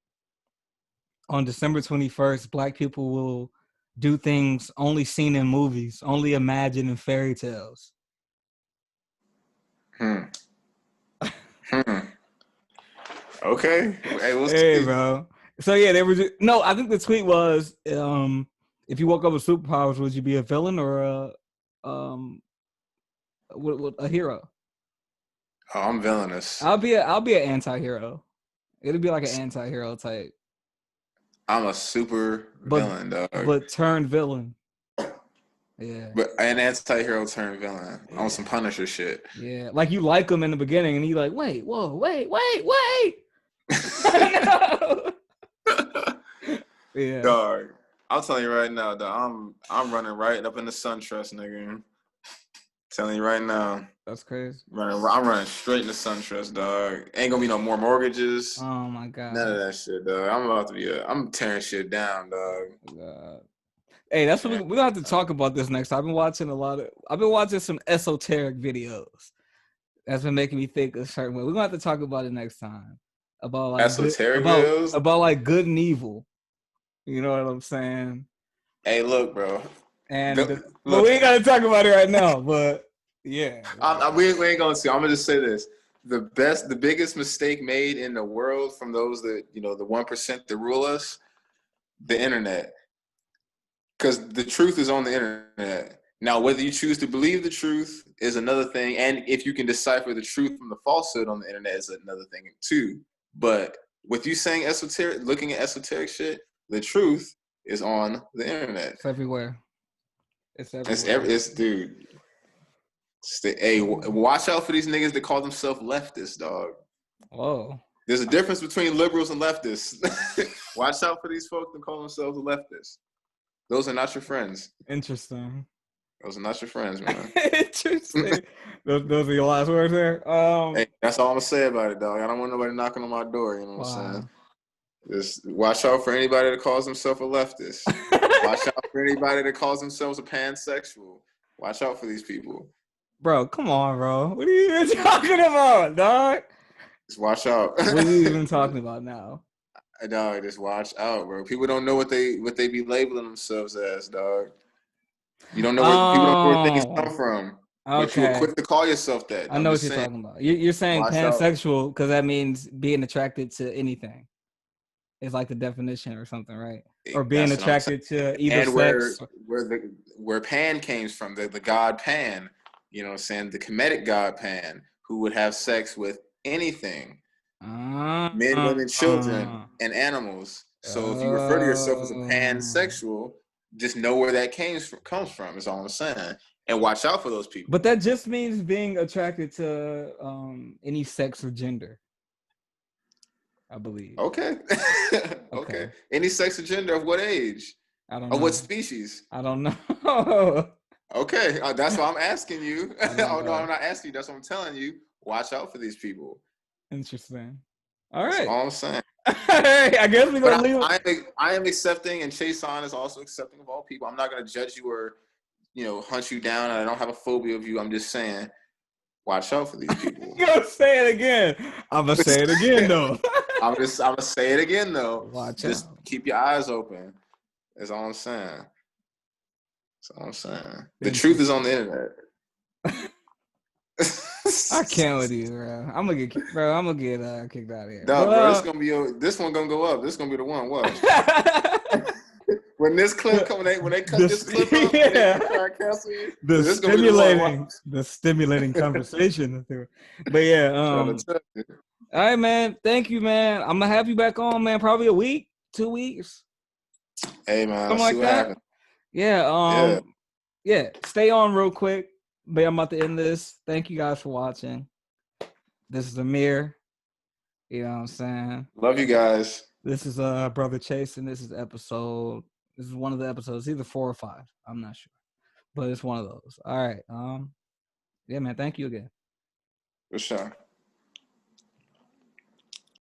"On December 21st, Black people will do things only seen in movies, only imagined in fairy tales." Okay. Hey, we'll see. Bro. So yeah, there was I think the tweet was, if you woke up with superpowers, would you be a villain or a hero? Oh, I'm villainous. I'll be an anti-hero. It'll be like an anti-hero type. I'm a super villain, dog. But turned villain. Yeah. But an anti-hero turned villain on some Punisher shit. Yeah. Like you like him in the beginning and you like, wait. Yeah. Dog. I'll tell you right now, dog. I'm running right up in the SunTrust, nigga. Telling you right now. That's crazy. I'm running straight in the SunTrust, dog. Ain't gonna be no more mortgages. Oh my god. None of that shit, dog. I'm tearing shit down, dog. God. Hey, that's what we're gonna have to talk about this next time. I've been watching some esoteric videos. That's been making me think a certain way. We're gonna have to talk about it next time. About like esoteric videos? About like good and evil. You know what I'm saying? Hey, look, bro. But we ain't gotta talk about it right now. But yeah, we ain't gonna see. I'm gonna just say this: the biggest mistake made in the world from those that the 1% that rule us, the internet. Because the truth is on the internet. Now, whether you choose to believe the truth is another thing, and if you can decipher the truth from the falsehood on the internet is another thing too. But with you saying esoteric, looking at esoteric shit, the truth is on the internet. It's everywhere. It's everywhere. It's dude. Hey, watch out for these niggas that call themselves leftists, dog. Whoa. There's a difference between liberals and leftists. Watch out for these folks that call themselves leftists. Those are not your friends. Interesting. Those are not your friends, man. Interesting. those are your last words there? Hey, that's all I'm going to say about it, dog. I don't want nobody knocking on my door, you know what I'm saying? Just watch out for anybody that calls themselves a leftist. Watch out for anybody that calls themselves a pansexual. Watch out for these people. Bro, come on, bro. What are you even talking about, dog? Just watch out. What are you even talking about now? Dog, just watch out, bro. People don't know what they be labeling themselves as, dog. You don't know where people don't know where things come from. But you were quick to call yourself that. I know what you're talking about. You're saying pansexual because that means being attracted to anything. It's like the definition or something, right? Or being attracted to either sex. Where Pan came from, the god Pan, you know what I'm saying? The Kemetic god Pan, who would have sex with anything. Men, women, children, and animals. So if you refer to yourself as a pansexual, just know where that comes from, is all I'm saying. And watch out for those people. But that just means being attracted to any sex or gender, I believe. Okay. Okay. Any sex or gender of what age? I don't know. Of what species? I don't know. Okay. That's what I'm asking you. Oh, no, I'm not asking you. That's what I'm telling you. Watch out for these people. Interesting. All right. That's all I'm saying. I guess we're going to leave it. I am accepting, and Chason is also accepting of all people. I'm not going to judge you or, hunt you down. I don't have a phobia of you. I'm just saying, watch out for these people. You're going to say it again. I'm going to say it again, though. I'm going to say it again, though. Watch just out. Keep your eyes open. That's all I'm saying. That's all I'm saying. The truth is on the internet. I can't with you, bro. I'm gonna get kicked out of here. No, bro, this one gonna go up. This gonna be the one. What? When this clip when they cut this clip up, the stimulating conversation. But yeah, all right, man. Thank you, man. I'm gonna have you back on, man. Probably a week, 2 weeks. Hey, man. Something like that. Happens. Yeah. Yeah. Stay on real quick. But I'm about to end this. Thank you guys for watching. This is Amir. You know what I'm saying? Love you guys. This is Brother Chason. This is one of the episodes, either 4 or 5. I'm not sure. But it's one of those. All right. Yeah, man. Thank you again. For sure.